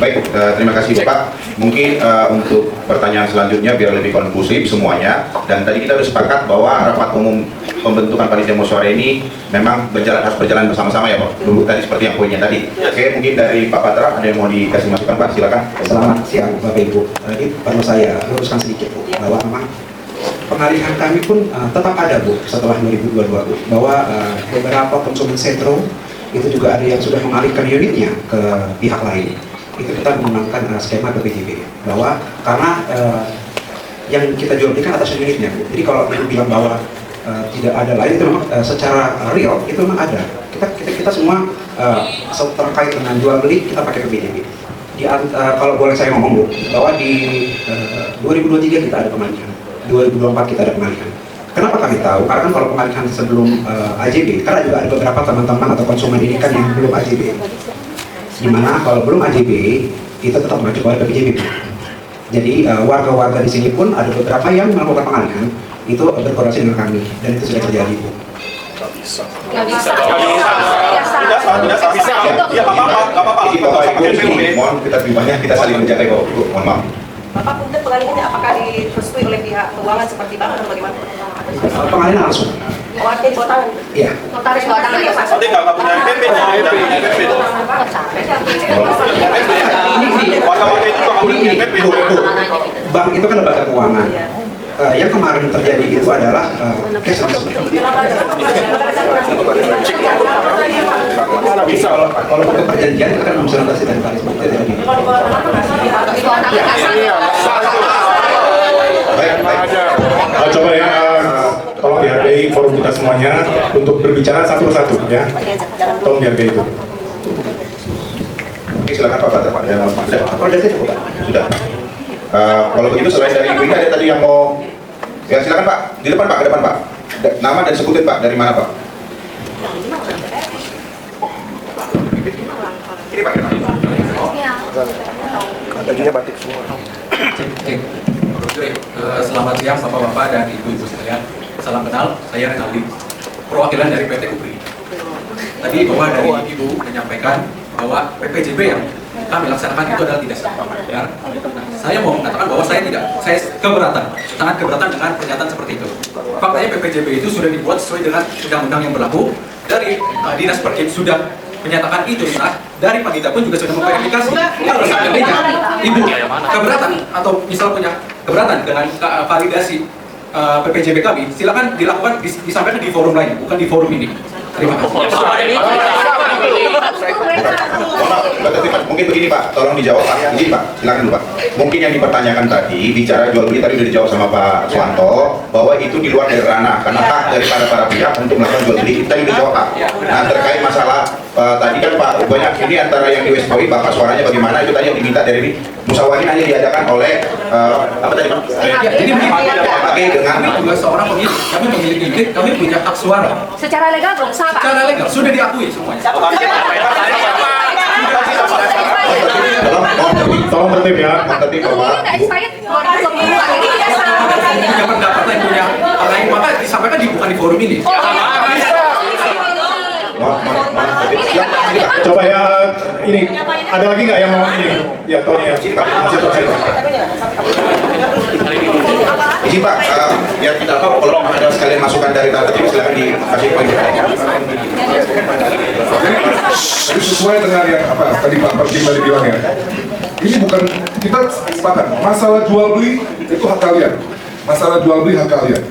Baik, terima kasih Bapak. Mungkin untuk pertanyaan selanjutnya biar lebih konklusif semuanya. Dan tadi kita sudah sepakat bahwa rapat umum pembentukan panitia musyawarah ini memang harus berjalan bersama-sama ya Pak. Dulu tadi seperti yang poinnya tadi. Oke, mungkin dari Pak Patra ada yang mau dikasih masukan Pak, silakan. Selamat siang Bapak Ibu. Tadi perlu saya luruskan sedikit Bu, bahwa memang pengalihan kami pun tetap ada Bu setelah 2022 Bu, bahwa beberapa konsumen sentro itu juga ada yang sudah mengalihkan unitnya ke pihak lain. Itu kita menggunakan skema PPJB, bahwa karena yang kita jual belikan atas unitnya Bu. Jadi kalau Ibu bilang bahwa tidak ada lain, itu memang secara real itu memang ada. Kita semua terkait dengan jual beli kita pakai PPJB. Kalau boleh saya ngomong Bu, bahwa di 2023 kita ada pengalihan, 2024 kita ada pengalihan. Kenapa kami tahu? Karena kan kalau pengalihan sebelum AJB, karena juga ada beberapa teman-teman atau konsumen ini kan yang belum AJB. Dimana kalau belum AJB, kita tetap mengacu pada PPJB. Jadi warga-warga di sini pun ada beberapa yang melakukan pengalihan, itu berkoordinasi dengan kami, dan itu sudah terjadi Bu. Iya, Bapak. Mohon kita banyak kita saling menjaga Bu. Mohon maaf. Bapak punten pengalihannya apakah direstui oleh pihak keuangan seperti bank atau bagaimana? Pengalihan langsung. Oh, artinya di bawah tangan? Iya. Notaris bawa tangan ya Pak. Nanti nggak punya PP. Warga-warga itu nggak punya PP. Bank itu kan lembaga keuangan. Yang kemarin terjadi itu adalah cash transfer. Kalau untuk perjanjian itu kan implementasi dan karisma itu tidak di. Bawa tangan kasar. Coba ya, tolong dihargai forum kita semuanya untuk berbicara satu persatu ya. Tolong dihargai itu. Oke, silakan Pak Patra. Sudah. Sudah. Kalau begitu selain dari Ibu ini ada tadi yang mau, ya silakan Pak, di depan Pak, ke depan Pak. Nama dan sebutin Pak, dari mana Pak? Ini Pak. Bajunya batik semua. Selamat siang Bapak-Bapak dan Ibu-Ibu sekalian. Salam kenal, saya Renaldi, perwakilan dari PT UPRI. Tadi bahwa dari Ibu menyampaikan bahwa PPJB yang kami laksanakan itu adalah tidak sah. Ya. Nah, saya mau mengatakan bahwa saya keberatan, sangat keberatan dengan pernyataan seperti itu. Faktanya PPJB itu sudah dibuat sesuai dengan undang-undang yang berlaku. Dari Dinas Perkim sudah menyatakan itu sah, dari panitia pun juga sudah memverifikasi. Kalau seandainya Ibu keberatan atau misal punya keberatan dengan validasi PPJB kami, silakan dilakukan, disampaikan di forum lain, bukan di forum ini. Terima kasih. Mungkin begini Pak, tolong dijawab Pak. Izin Pak, silakan dulu Pak. Mungkin yang dipertanyakan tadi, bicara jual beli tadi sudah dijawab sama Pak Suwanto, bahwa itu di luar dari ranah, karena hak daripada para pihak untuk melakukan jual beli, tadi dijawab Pak. Nah terkait masalah tadi kan Pak, banyak ini antara yang di Westpoint, Bapak suaranya bagaimana, itu tadi yang diminta dari musyawarah hanya diadakan oleh apa tadi Pak? Jadi pakai dengan kami juga seorang pemilik, kami memiliki unit, kami punya hak suara. Secara legal belum sah Pak. Secara legal sudah diakui semuanya. Tolong tertib ya. tertib Bapak. Ini udah expired 2020 ini udah sah. Punya pendapat yang punya hal lain, maka disampaikan bukan di forum ini. Coba ya, ini ada lagi nggak yang mau ini? Ya, tolong ya. Masih terkait. Izin Pak, biar kita tahu kalau ada sekalian masukan dari tadi silakan dikasih poin. Jadi sesuai dengan yang apa tadi Pak Pertim tadi bilang ya. Ini bukan kita sepakat masalah jual beli itu hak kalian. Masalah jual beli hak kalian.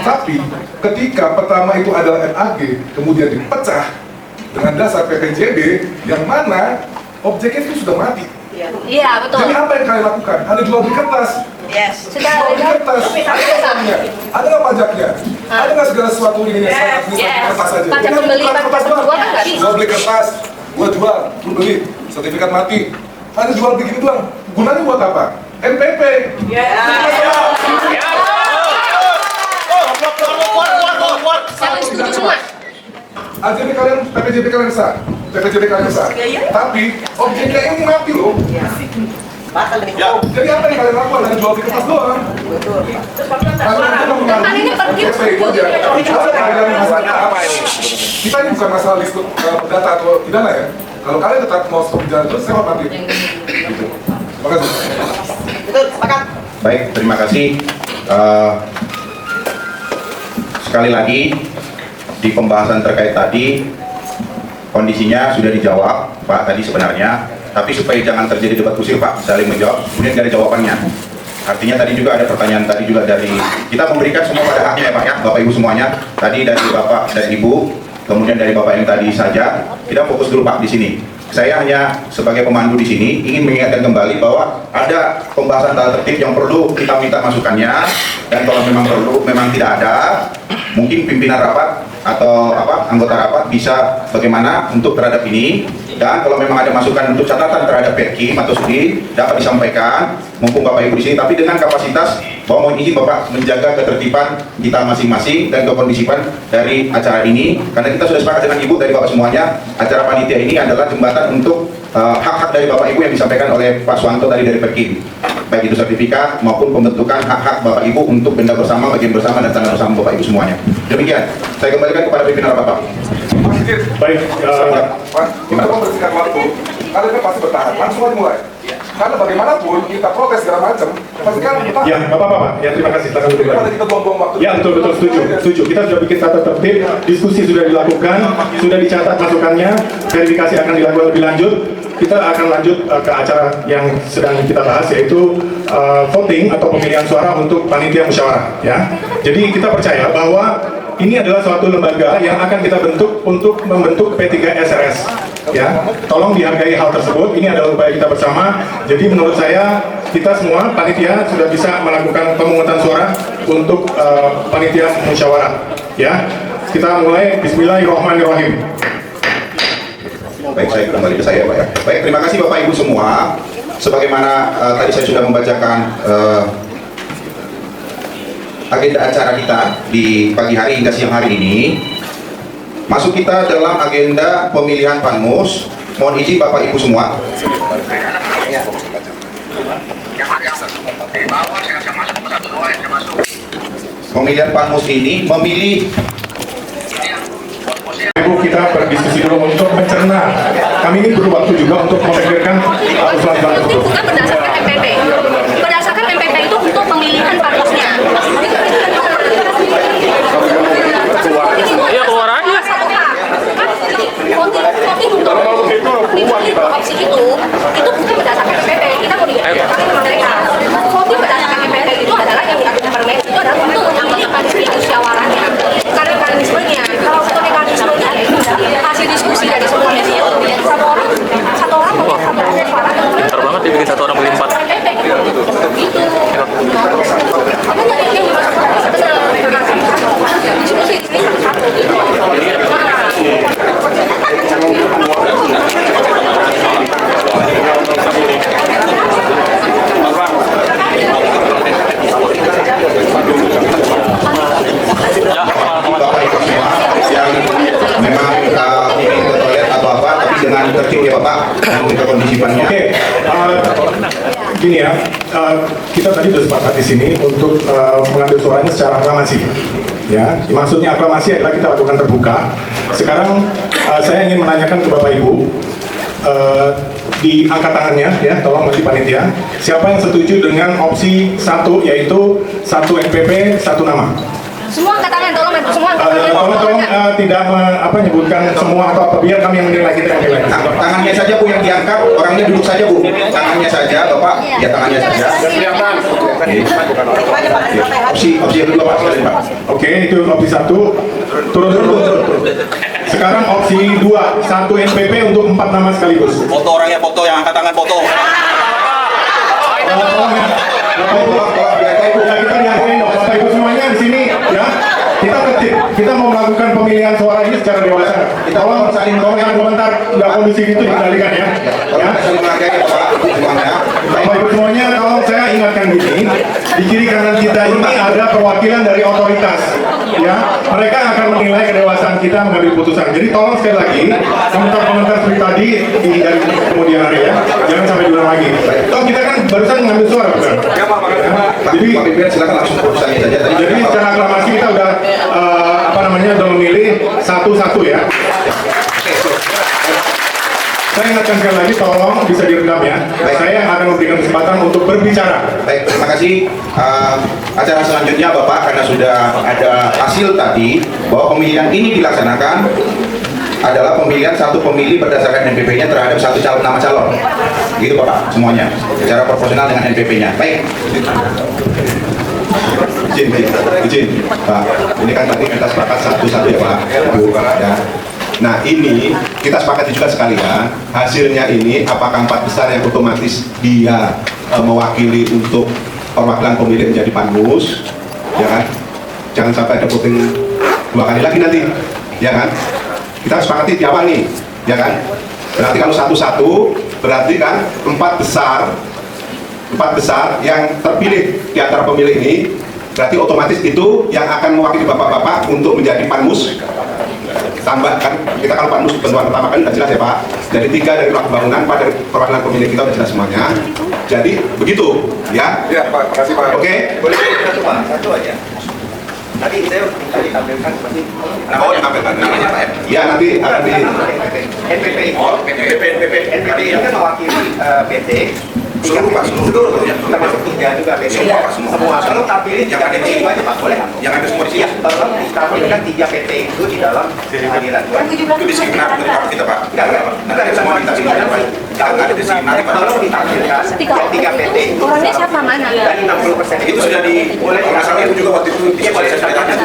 Tapi ketika pertama itu adalah MAG kemudian dipecah dengan dasar PPJB yang mana objeknya itu sudah mati. Iya betul. Jadi apa yang kalian lakukan? Ada jual beli kertas. Yes. Secara Jual beli legal. kertas. Ada nggak pajaknya? Ada nggak pajaknya? Ada nggak segala sesuatu ini kertas saja? Pajak pembeli, pajak penjual kan nggak bisa. Jual beli kertas, gua jual, lu beli, sertifikat mati. Ada jual beli gini doang. Gunanya buat apa? NPP. Saya setuju semua. AJB kalian, PPJB kalian sah. PPJB kalian sah. Tapi objeknya ini mati loh. Batal demi Ya. hukum. Jadi apa yang kalian lakukan? Hanya jual beli kertas doang. Betul. Kalian itu Depan ini pergi. PPJB itu aja. Kecuali kalian masalah apa ini? Kita ini bukan masalah list data atau pidana ya. Kalau kalian tetap mau stop jalan terus, saya hormati. Gitu. Terima kasih. Betul, sepakat. Baik, terima kasih. Sekali lagi di pembahasan terkait tadi kondisinya sudah dijawab Pak tadi sebenarnya, tapi supaya jangan terjadi debat kusir Pak, saling menjawab, kemudian dari jawabannya. Artinya tadi juga ada pertanyaan tadi juga dari kita memberikan semua pada haknya ya Pak ya, Bapak Ibu semuanya. Tadi dari Bapak dan Ibu, kemudian dari Bapak yang tadi saja. Kita fokus dulu Pak di sini. Saya hanya sebagai pemandu di sini ingin mengingatkan kembali bahwa ada pembahasan tata tertib yang perlu kita minta masukannya, dan kalau memang perlu, memang tidak ada, mungkin pimpinan rapat atau anggota rapat bisa bagaimana untuk terhadap ini, dan kalau memang ada masukan untuk catatan terhadap Perkim atau Sudi dapat disampaikan mumpung Bapak Ibu di sini, tapi dengan kapasitas bahwa mohon izin Bapak menjaga ketertiban kita masing-masing dan kekondisipan dari acara ini, karena kita sudah sepakat dengan Ibu dari Bapak semuanya, acara panitia ini adalah jembatan untuk hak-hak dari Bapak Ibu yang disampaikan oleh Pak Suwanto tadi dari Perkim, baik itu sertifikat maupun pembentukan hak-hak Bapak Ibu untuk benda bersama, bagian bersama, dan tanah bersama Bapak Ibu semuanya. Demikian, saya kembalikan kepada pimpinan Bapak. Baik, Pak, kita membersihkan waktu, kalian kan pasti bertahan, langsung aja mulai. Karena bagaimanapun kita protes segala macam, pasti kan kita. ya nggak apa-apa Pak. Ya terima kasih. Silakan duduk Daripada lagi. kita buang-buang waktu. Ya betul setuju. Kita sudah bikin tata tertib, diskusi sudah dilakukan, sudah dicatat masukannya, verifikasi akan dilakukan lebih lanjut. Kita akan lanjut ke acara yang sedang kita bahas, yaitu voting atau pemilihan suara untuk panitia musyawarah. Ya, jadi kita percaya bahwa ini adalah suatu lembaga yang akan kita bentuk untuk membentuk P3 SRS. Ya, tolong dihargai hal tersebut. Ini adalah upaya kita bersama. Jadi menurut saya kita semua panitia sudah bisa melakukan pemungutan suara untuk panitia musyawarah. Ya, kita mulai. Bismillahirrahmanirrahim. Baik, saya kembali ke saya Pak ya. Baik, terima kasih Bapak Ibu semua. Sebagaimana tadi saya sudah membacakan agenda acara kita di pagi hari hingga siang hari ini. Masuk kita dalam agenda pemilihan Panmus. Mohon izin Bapak Ibu semua. Pemilihan Panmus ini memilih. Ibu, kita berdiskusi dulu untuk mencerna. Kami ini perlu waktu juga untuk memikirkan usulan-usulan Itu tersebut. bukan berdasarkan MPP. Berdasarkan MPP itu untuk pemilihan panmusnya. Iya, keluar aja. Voting untuk opsi itu bukan berdasarkan MPP. Kita mau diajarkan sama mereka. Voting berdasarkan MPP itu adalah yang diatur Permen itu adalah untuk mengamankan musyawarahnya. Karena mekanismenya, kalau untuk mekanismenya hasil diskusi dari semuanya itu satu orang punya suara. Pintar banget dibikin satu orang beli 4. Gitu. Makanya yang dimasukkan benar. Diskusi ini satu gitu. Bapak Ibu semua yang memang ingin ke toilet atau apa, tapi dengan tertib ya Bapak, untuk kondisipannya. Oke, gini ya, kita tadi sudah sepakat di sini untuk mengambil suaranya secara aklamasi. Ya, maksudnya aklamasi adalah kita lakukan terbuka. Sekarang saya ingin menanyakan ke Bapak Ibu, di angkat tangannya ya, tolong bagi panitia, siapa yang setuju dengan opsi 1, yaitu 1 NPP 1 nama? Semua angkat tangan, tolong semua angkat tangan. Tolong tidak menyebutkan semua atau apa, biar kami yang menilai, kita yang menilai. Tangannya saja Bu yang diangkat, orangnya duduk saja Bu. Tangannya saja Bapak, ya tangannya saja. Opsi yang kedua Pak, silakan Pak. Oke, itu opsi 1. Turun. Sekarang opsi 2, 1 NPP untuk 4 nama sekaligus. Foto orangnya, foto yang angkat tangan, foto. Kita dihargai dong, Bapak Ibu semuanya di sini ya. Kita tertib, kita mau melakukan pemilihan suara ini secara dewasa. Tolong saling komentar, nggak kondisi itu dikendalikan ya. Ya. Saling menghargai ya Bapak semuanya. Bapak Ibu semuanya, tolong saya ingatkan gini, di kiri kanan kita ini ada perwakilan dari otoritas. Ya, mereka akan menilai kedewasaan kita mengambil putusan. Jadi tolong sekali lagi, komentar-komentar seperti tadi dari kemudian hari ya, jangan sampai diulang lagi. Toh kita kan barusan mengambil suara, bukan? Jadi Pak Pimpin silakan langsung putusannya saja. Jadi secara aklamasi kita udah udah memilih 1-1 ya. saya ingatkan sekali lagi, tolong bisa diredam ya. Saya akan memberikan kesempatan untuk berbicara. Baik, terima kasih. Acara selanjutnya Bapak, karena sudah ada hasil tadi bahwa pemilihan ini dilaksanakan adalah pemilihan satu pemilih berdasarkan NPP-nya terhadap satu nama calon. Gitu Bapak, semuanya. Secara proporsional dengan NPP-nya. Baik. Izin, Pak. Ini kan tadi kita sepakat satu-satu ya Pak. Bu, ya. Nah ini kita sepakati juga sekalian, hasilnya ini apakah 4 besar yang otomatis dia mewakili untuk perwakilan pemilih menjadi panmus, ya kan? Jangan sampai ada voting 2 kali lagi nanti, ya kan? Kita sepakati di awal nih, ya kan? Berarti kalau satu-satu, berarti kan 4 besar yang terpilih di antara pemilih ini, berarti otomatis itu yang akan mewakili bapak-bapak untuk menjadi panmus. Tambah kan, kita kalau panmus bentukan pertama kali sudah jelas ya Pak. Dari 3 dari pelaku bangunan, 4 dari perwakilan pemilih kita sudah jelas semuanya. Jadi begitu, ya? Ya Pak, terima kasih Pak. Oke? Boleh satu Pak, satu aja. Tadi saya tadi tampilkan seperti Oh, yang tampilkan namanya Pak. Ya nanti akan di NPP. Oh, NPP. NPP ini kan mewakili PT. Seluruh Pak, seluruh. Termasuk 3 juga PT. Semua. Kalau tampilin Yang ada di PT aja Pak, boleh? yang ada semua di sini. Tolong ditampilkan 3 PT itu di dalam pengadilan. Itu di sini kenapa kita Pak? Nanti ada semua kita sini Pak. Nggak ada di sini nanti Pak. Tolong ditampilkan 3 PT itu. Orangnya siapa mana? Dan 60% Itu sudah di masalah itu juga waktu itu saya tanya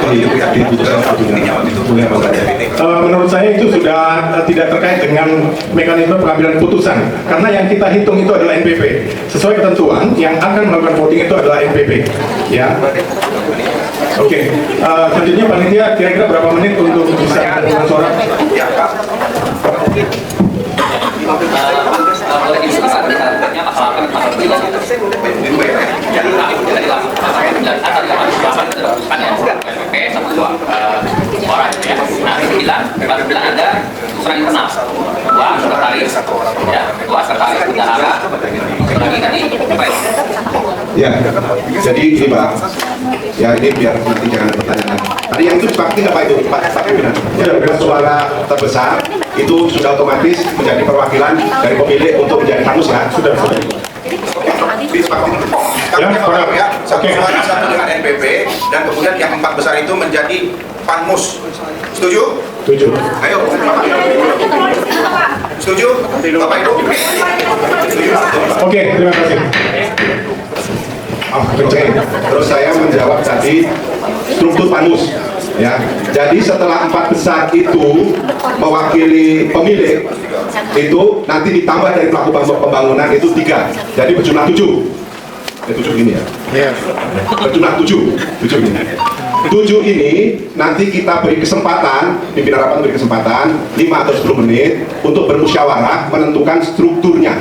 Menurut saya itu sudah tidak terkait dengan mekanisme pengambilan keputusan, karena yang kita hitung itu adalah NPP. Sesuai ketentuan, yang akan melakukan voting itu adalah NPP. Ya. Oke. Selanjutnya panitia kira-kira berapa menit untuk bisa menghitung suara? Boleh diusulkan artinya pasal apa pasal 3 jadi kita dilakukan pasal 9 atau dilakukan teruskan ya PPP sama 2 orang ya. Nah baru bilang ada usulan internal 2 sekretaris ya 2 sekretaris bendahara lagi tadi ya, jadi ini Pak, ya ini biar nanti jangan ada pertanyaan. Tadi yang itu disepakati nggak Pak itu? Pak Pimpinan, ya dengan suara terbesar itu sudah otomatis menjadi perwakilan dari pemilih untuk menjadi panmus ya? Sudah. Disepakati. Ya, satu suara satu dengan NPP dan kemudian yang 4 besar itu menjadi panmus. Setuju? Setuju. Ayo, setuju? Bapak Ibu? Setuju? Oke, terima kasih. Oke, terus saya menjawab tadi struktur panmus ya. Jadi setelah 4 besar itu mewakili pemilih itu nanti ditambah dari pelaku pembangunan itu 3, jadi berjumlah 7. 7 ini ya. Berjumlah 7 ini. 7 ini nanti kita beri kesempatan, pimpinan rapat beri kesempatan 5 atau 10 menit untuk bermusyawarah menentukan strukturnya.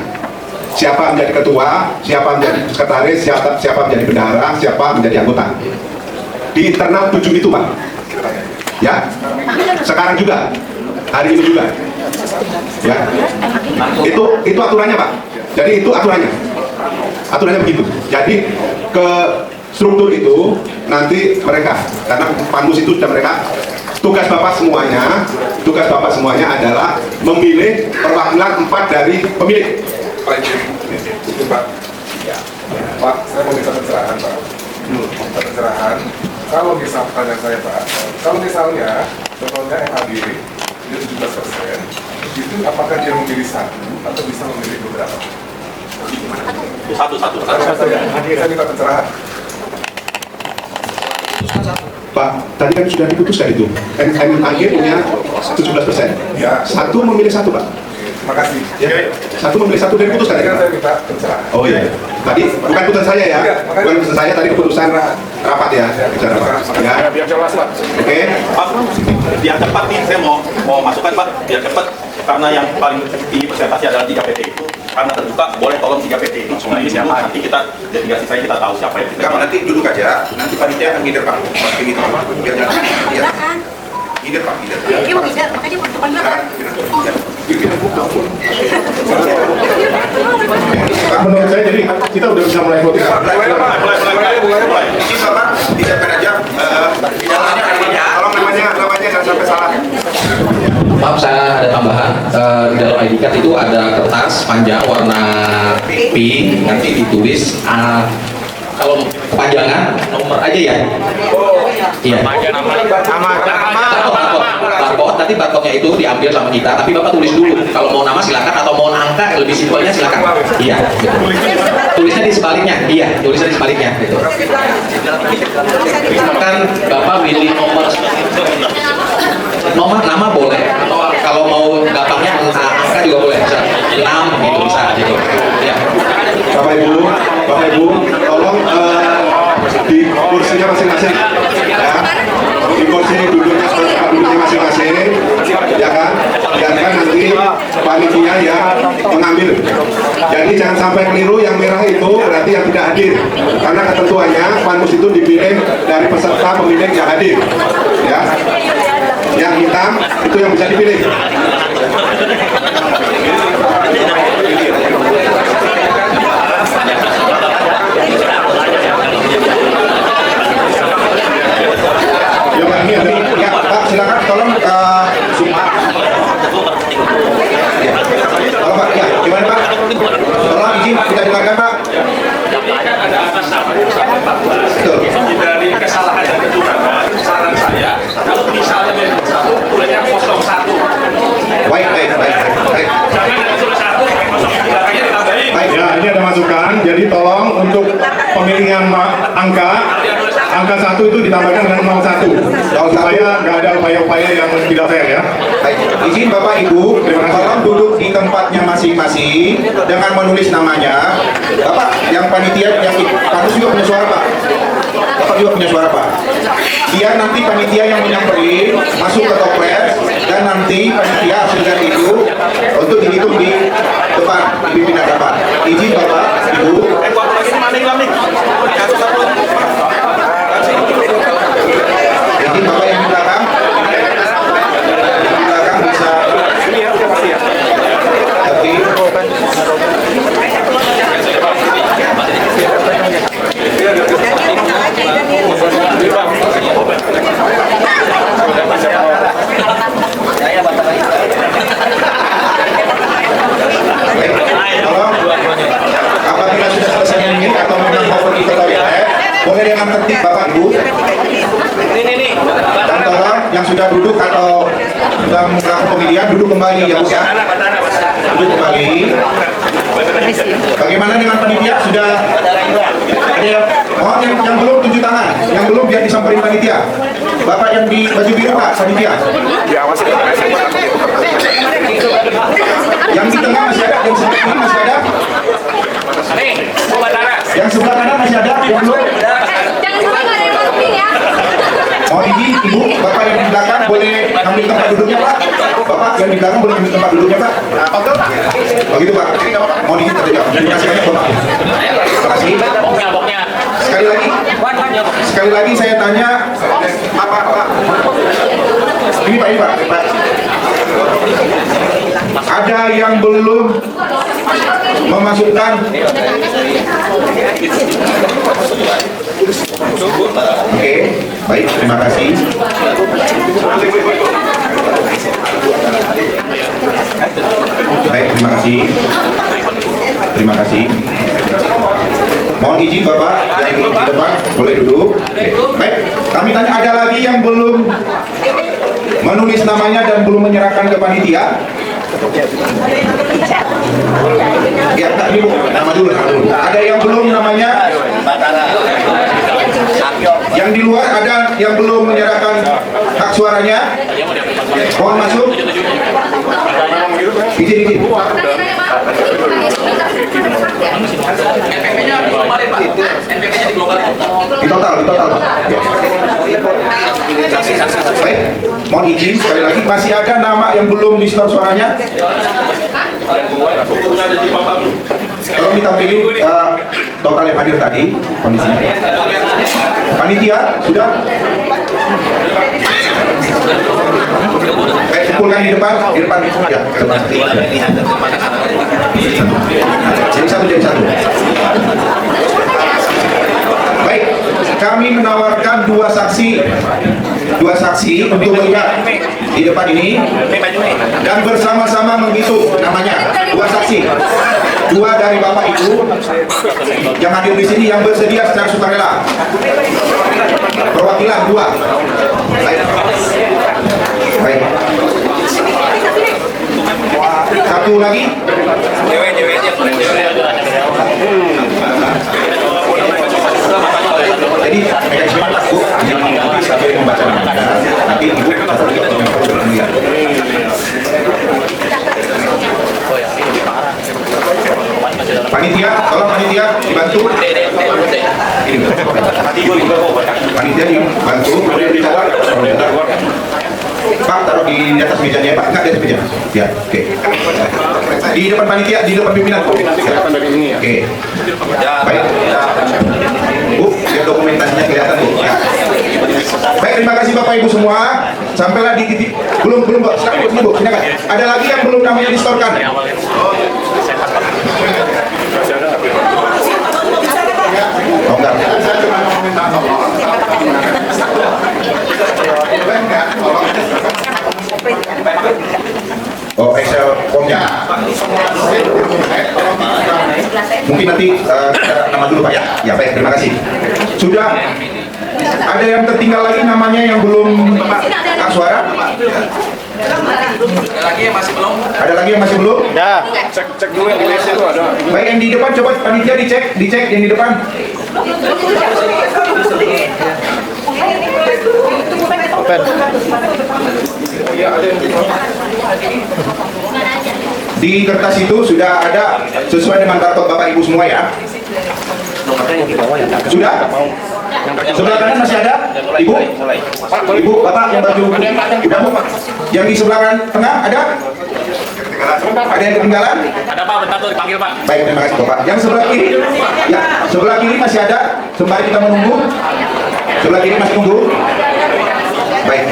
Siapa menjadi ketua, siapa menjadi sekretaris, siapa menjadi bendahara, siapa menjadi anggota. Di internal 7 itu Pak. Ya, sekarang juga, hari ini juga. Ya, itu aturannya Pak. Jadi itu aturannya begitu. Jadi ke struktur itu nanti mereka, karena panmus itu sudah mereka. Tugas Bapak semuanya adalah memilih perwakilan 4 dari pemilih. Pak izin, Pak. Pak, saya mau minta pencerahan Pak. Minta pencerahan. Kalau misalnya saya Pak, kalau misalnya contohnya yang hadir dia 17%, itu apakah dia memilih 1 atau bisa memilih beberapa? Satu. Saya minta pencerahan. Pak, tadi kan sudah diputuskan itu. MAG punya 17%. Ya. 1 memilih 1 Pak. Terima kasih. Ya. 1 memilih 1 dari putuskan Tadi ya kan Pak. saya minta pencerahan. Oh iya. Tadi bukan keputusan saya ya. Bukan keputusan saya, tadi keputusan rapat ya. Bicara Pak. Ya. Biar jelas Pak. Oke. Pak, biar cepat nih, saya mau masukkan Pak, biar cepat karena yang paling tinggi presentasi adalah 3 PT itu. Karena terbuka, boleh tolong 3 PT itu. Nah, ini siapa? Nanti kita delegasi saya kita tahu siapa yang Enggak, nanti duduk aja, nanti panitia akan ngider Pak. Pasti gitu Pak. Biar jangan. Ngider Pak, ngider. Dia mau tidak, makanya dia mau depan belakang. Menurut saya jadi kita udah bisa mulai voting. mulai. Ini Bapak disiapkan aja. Di dalamnya tolong namanya jangan sampai salah. Maaf, saya ada tambahan. Di dalam ID card itu ada kertas panjang warna pink, nanti ditulis kalau kepanjangan nomor aja ya. Iya. Barcode, nanti barcode-nya itu diambil sama kita, tapi Bapak tulis dulu. Kalau mau nama silakan, atau mau angka lebih simpelnya silakan. Iya. Gitu. Tulisnya di sebaliknya. Iya, tulisnya di sebaliknya. Gitu. Kan Bapak pilih nomor nama boleh, atau kalau mau gampangnya angka juga boleh, bisa 6 gitu, bisa gitu. Ya. Bapak Ibu, tolong di kursinya masing-masing, ya. Di kursi duduknya masing-masing, ya kan? Biarkan nanti panitia yang mengambil. Jadi jangan sampai keliru, yang merah itu berarti yang tidak hadir, karena ketentuannya panmus itu dipilih dari peserta pemilih yang hadir, ya. Yang hitam itu yang bisa dipilih. Ya Pak, silakan tolong Halo Pak, ya gimana Pak? Tolong izin kita dengarkan Pak. Betul. Dari kesalahan dan kecurangan, saran saya, kalau misalnya memang satu, bolehnya 01. Baik. Jangan ada 01, 0 belakangnya ditambahin. Baik, ya, ini ada masukan. Jadi tolong untuk pemilihan angka 1 itu ditambahkan dengan 01 supaya nggak ada upaya-upaya yang tidak fair ya. Baik, izin Bapak Ibu, tolong duduk di tempatnya masing-masing dengan menulis namanya. Bapak, yang panitia, yang panus juga punya suara Pak. Bapak juga punya suara Pak. Biar nanti panitia yang menyamperin masuk ke toples, dan nanti panitia hasil dari itu untuk dihitung di depan di pimpinan Bapak. Izin Bapak Ibu. Izin Bapak yang di belakang. Bisa tapi apabila sudah selesai ini atau memang mau pergi ke toilet, boleh dengan tertib Bapak Ibu. Dan tolong yang sudah duduk atau sudah melakukan pemilihan duduk kembali ya Bu ya. Duduk kembali. Bagaimana dengan panitia? Sudah ada yang belum tunjuk tangan, yang belum biar disamperin panitia. Bapak yang di baju biru Pak, panitia. Yang di tengah masih ada, yang sebelah kiri masih ada. Yang sebelah kanan masih ada, yang belum. Jangan sampai nggak ada yang masukin ya. Oh ini Ibu, Bapak yang di belakang boleh ambil tempat duduknya Pak. Bapak yang di belakang boleh ambil tempat duduknya Pak. Oh gitu Pak. Mohon izin terjawab. Terima kasih banyak Bapak. Terima kasih. Sekali lagi saya tanya, Pak. Ini Pak. Ada yang belum memasukkan? Oke, baik, terima kasih. Baik, terima kasih. Mohon izin Bapak yang di depan boleh duduk. Baik, kami tanya, ada lagi yang belum menulis namanya dan belum menyerahkan ke panitia? Ya, tak Ibu, nama dulu. Ada yang belum namanya? Yang di luar ada yang belum menyerahkan hak suaranya? Mohon masuk. Izin. NPP-nya diglobalin Pak. NPP-nya diglobalin. Di total. Baik, mohon izin sekali lagi, masih ada nama yang belum di store suaranya? Tolong ditampilin total yang hadir tadi kondisinya. Panitia sudah? Baik, kumpulkan di depan ya. Jadi satu. Baik, kami menawarkan dua saksi untuk melihat di depan ini dan bersama-sama menghitung namanya dua saksi, dua dari Bapak Ibu yang hadir di sini yang bersedia secara sukarela. Perwakilan dua. Baik. Baik. Satu lagi. Jadi mekanisme Bu, nanti sampai membaca nanti Ibu panitia, tolong panitia dibantu. Panitia dibantu. Pak, taruh di atas mejanya Pak, enggak di atas meja. Ya, oke. Di depan panitia, di depan pimpinan Bu. Oke. Baik. Bu, ya dokumentasinya kelihatan Bu. Ya. Baik, terima kasih Bapak Ibu semua. Sampailah di titik belum Bu. Sekarang Bu, silakan. Ada lagi yang belum namanya distorkan. Oh, enggak. Oh, Excel formnya. Mungkin nanti nama dulu Pak ya. Ya baik, terima kasih. Sudah ada yang tertinggal lagi namanya yang belum hak suara? Ada lagi yang masih belum? Ada lagi yang masih belum? Ya, cek dulu yang di WC itu ada. Baik, yang di depan coba panitia dicek yang di depan. Di kertas itu sudah ada sesuai dengan barcode Bapak Ibu semua ya. Sudah? Sebelah kanan masih ada? Ibu? Ibu, Bapak yang baju udah Bu? Yang di sebelah kanan tengah ada? Ada yang ketinggalan? Ada Pak, bentar tuh dipanggil Pak. Baik, terima kasih Bapak. Yang sebelah kiri? Ya, sebelah kiri masih ada? Sembari kita menunggu. Sebelah kiri masih tunggu. Baik,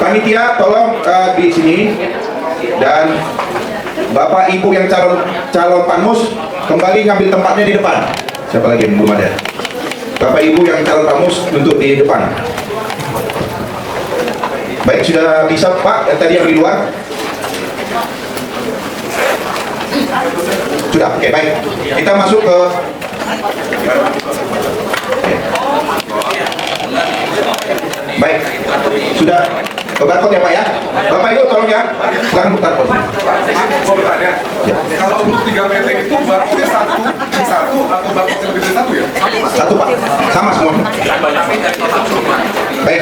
panitia tolong di sini dan Bapak Ibu yang calon panmus kembali ngambil tempatnya di depan. Siapa lagi yang belum ada? Bapak Ibu yang calon panmus untuk di depan. Baik, sudah bisa Pak yang tadi yang di luar? Sudah, oke baik. Kita masuk ke baik, sudah ke barcode ya Pak ya. Bapak Ibu tolong ya, silakan buka barcode. Mau bertanya, kalau untuk 3 PT itu barcode satu atau barcode lebih dari satu ya? Satu Pak, sama semua. Baik.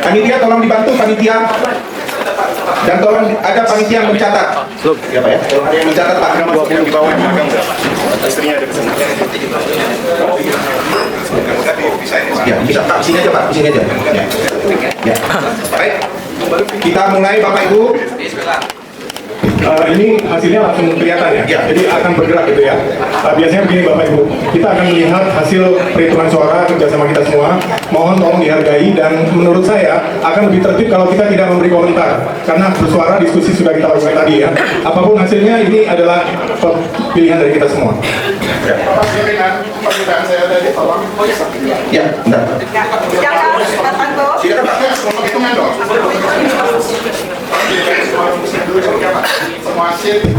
Panitia tolong dibantu panitia. Dan tolong ada panitia yang mencatat. Ya Pak ya, tolong ada yang mencatat Pak. 20 di bawah istrinya ada di sana. Ya, bisa Pak, sini aja Pak, sini aja. Ya. Ya. Baik. Kita mulai Bapak Ibu. Ini hasilnya langsung kelihatan ya, jadi akan bergerak gitu ya. Biasanya begini Bapak Ibu, kita akan melihat hasil perhitungan suara kerjasama kita semua. Mohon tolong dihargai dan menurut saya akan lebih tertib kalau kita tidak memberi komentar karena bersuara diskusi sudah kita lakukan tadi ya. Apapun hasilnya ini adalah pilihan dari kita semua. Ya, bentar.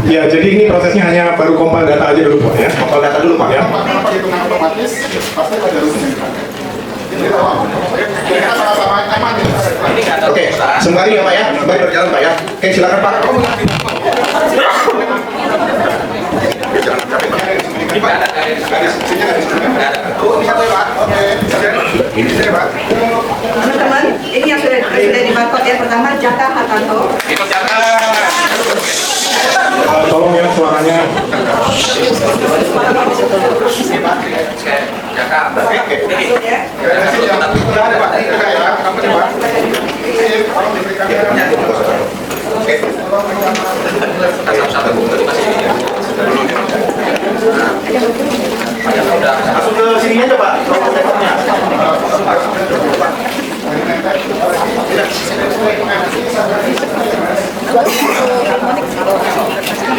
Ya, jadi ini prosesnya hanya baru compile data aja dulu Pak ya. Compile data dulu Pak. Ya. Oke, sembari ya Pak ya, sembari berjalan Pak ya. Oke, silakan Pak. Ini Pak, ini saya Pak. Teman-teman, ini yang sudah di barcode ya. Pertama, Jaka Hartanto. Tolong ya suaranya. Masuk ke sini aja Pak.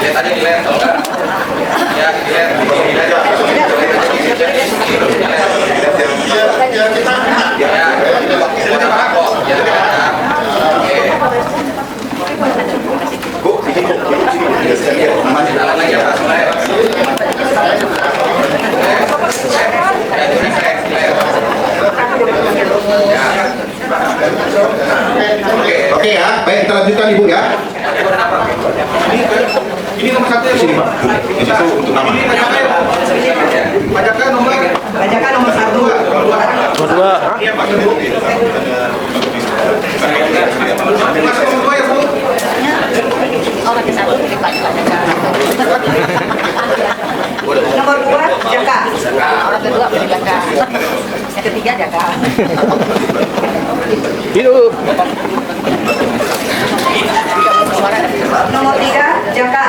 Tadi di layar, kalau enggak? Ya, di layar. Ya, Yang ketiga Jaka. Hidup. Nomor 3 Jaka.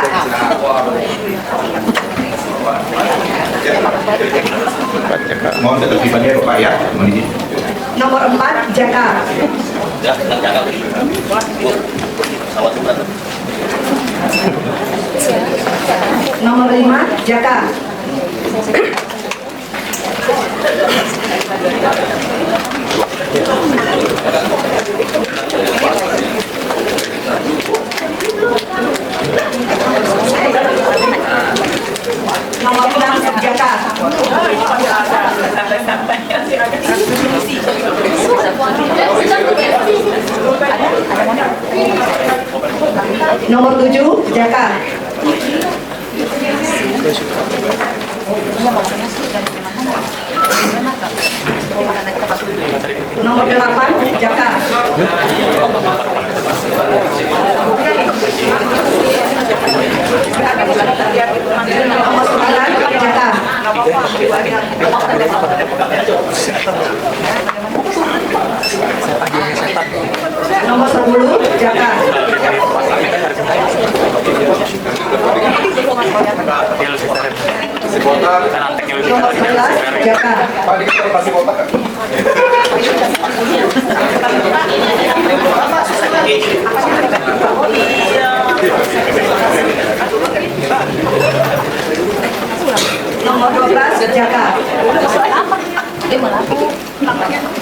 Mohon ketertibannya Bapak ya. Mohon izin. Nomor 4 Jaka. Nomor 5 Jaka. Nomor 6 Jaka. Nomor 7 Jaka. Nomor 8 Jaka. Nomor 9 Jaka. Nomor 10 Jaka. Nomor 11 Jaka. Nomor 12 Jaka. Dia melaku,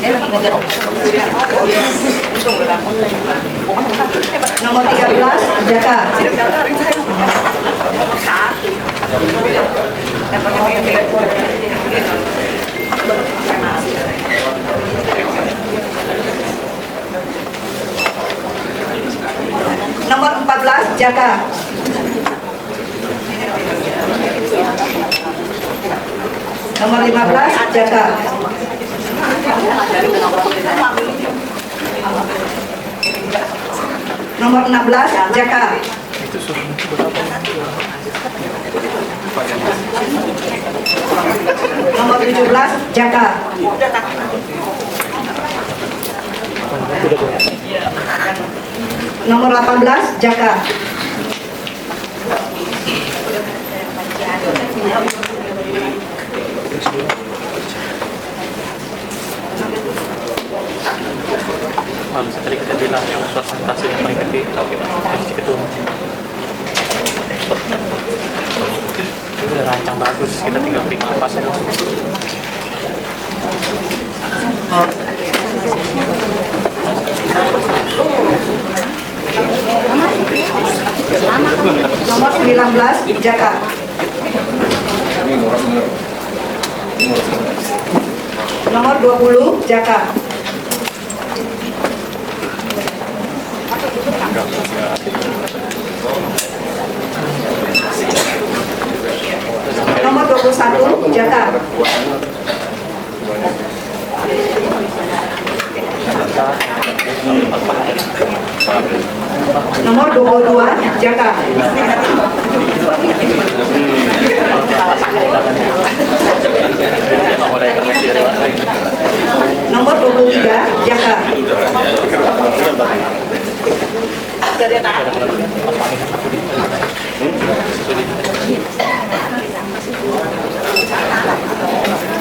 dia lagi ngejar. Nomor 13 Jaka. Nomor 14 Jaka. Nomor 15 Jaka. Nomor 16 Jaka. Nomor 17 Jaka. Nomor 18 Jaka. Tadi kita bilang yang presentasi yang paling gede itu udah rancang bagus, kita tinggal bikin pas aja. Nomor 19 Jaka. Nomor 20 Jaka. Nomor 21 Jaka. Nomor 22 Jaka. Nomor 23 Jaka.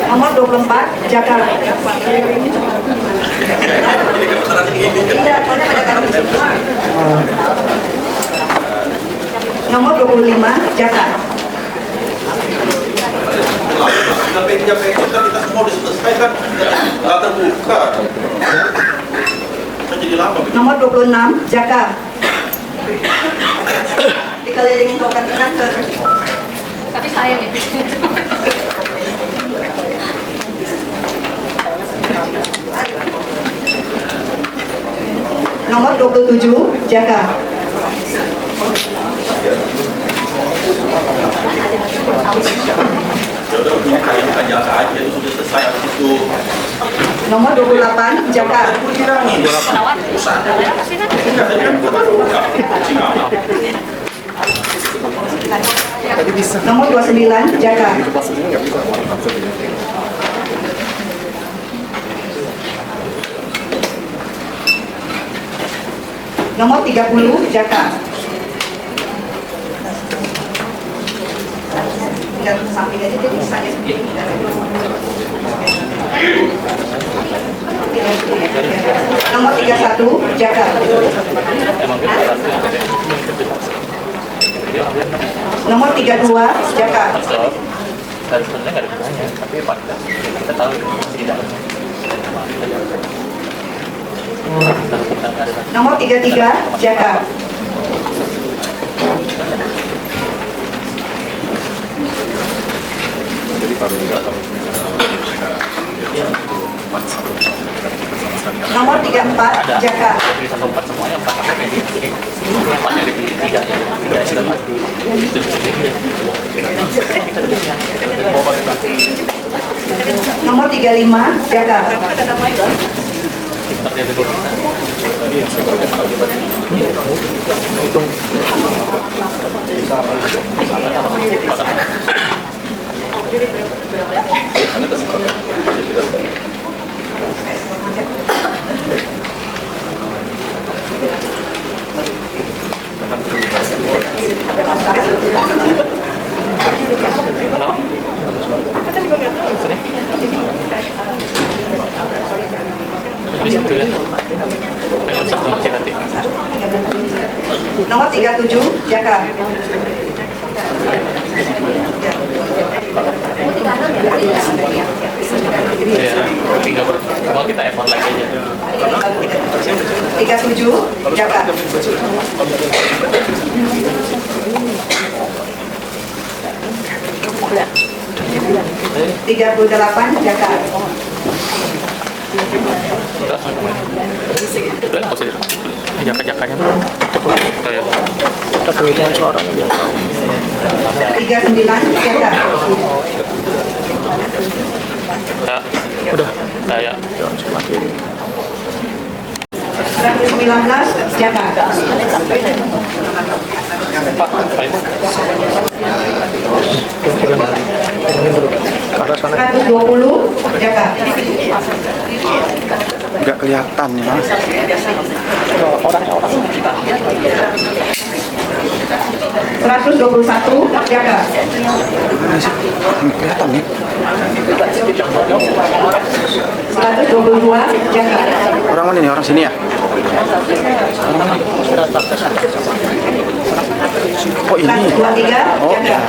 Nomor 24 Jaka. Nomor 25 Jaka. Kita semua udah selesai kan, nggak terbuka. Kan jadi lama. Nomor 26 Jaka. Dikelilingin token kanker. Tapi saya nih. Nomor 27 Jaka. Ya udah bukan jaga aja, itu sudah selesai habis itu. Nomor 28 Jaka. Nomor 29 Jaka. Nomor 30 Jaka. Samping aja jadi misalnya seperti ini. Nomor 31 Jaka. Nomor 32 Jaka. Sebenarnya nggak ada gunanya, tapi kita tahu tidak. Nomor 33 Jaka. Nomor 34 Jaka. Nomor 35 Jaka. Nomor 37 Jaka. Mau kita effort lagi aja. 37 Jaka. 38 Jaka. Jaka-jakanya kayak kita pemilihan suaranya 39 Jaka. ya udah kayak 119 Jaka. 120 Jaka. Nggak kelihatan ya. 121 Jaka. Kelihatan nih. 122 Jaka. Orang mana nih? Orang sini ya? Oh ini. 123 Oh Jaka. ya.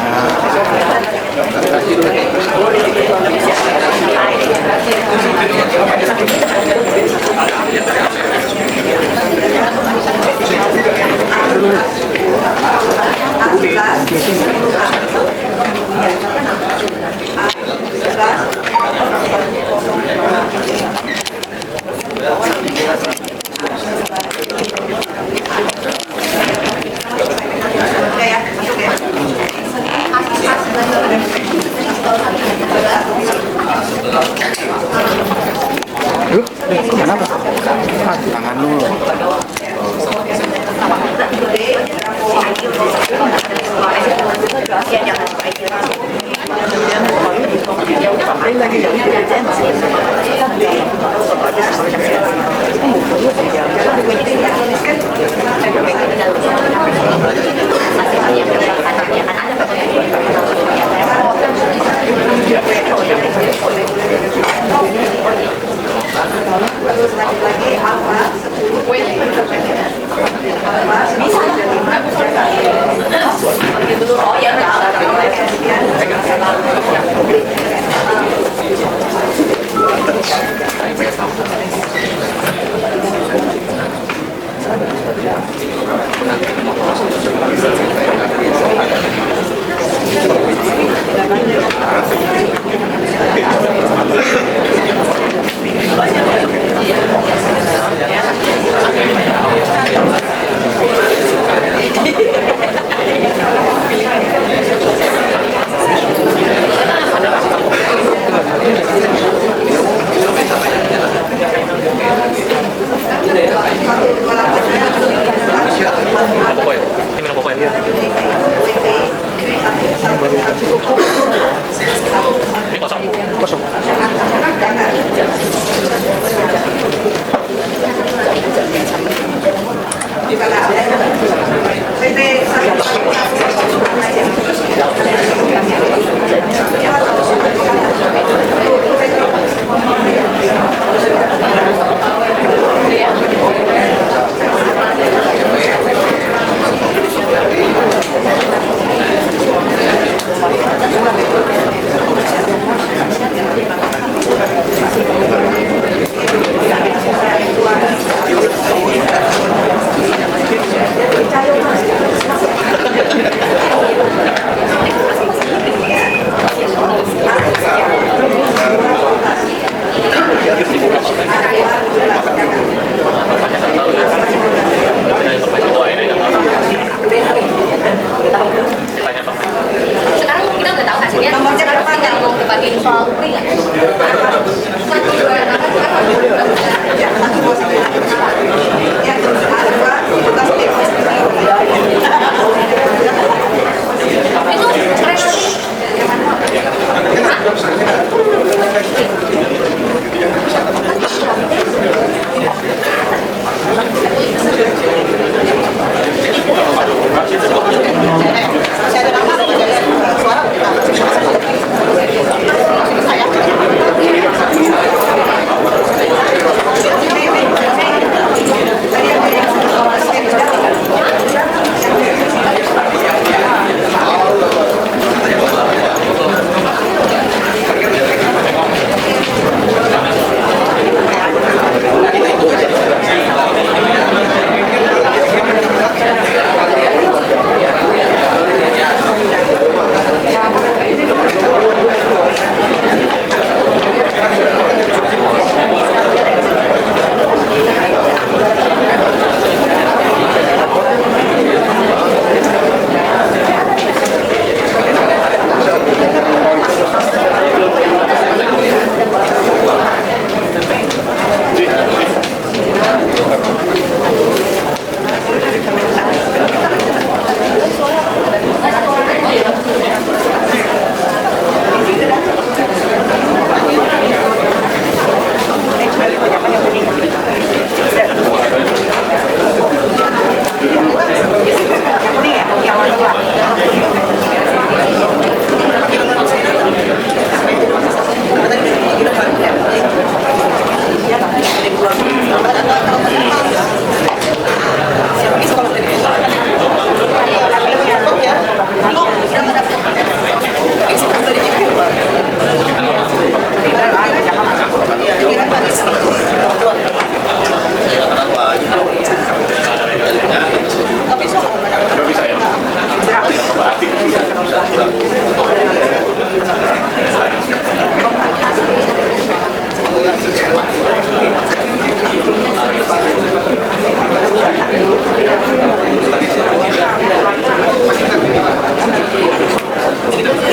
Lu, kemana Pak? Tangan lu. Kalau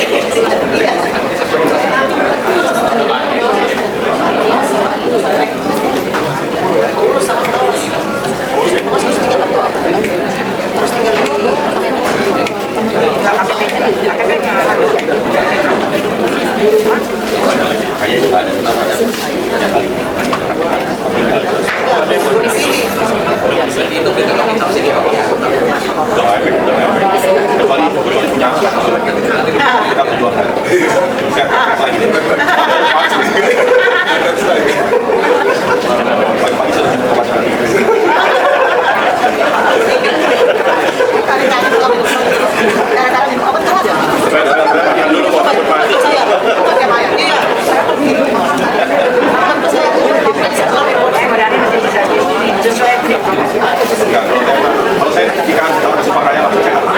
saya dikasih suaranya langsung saya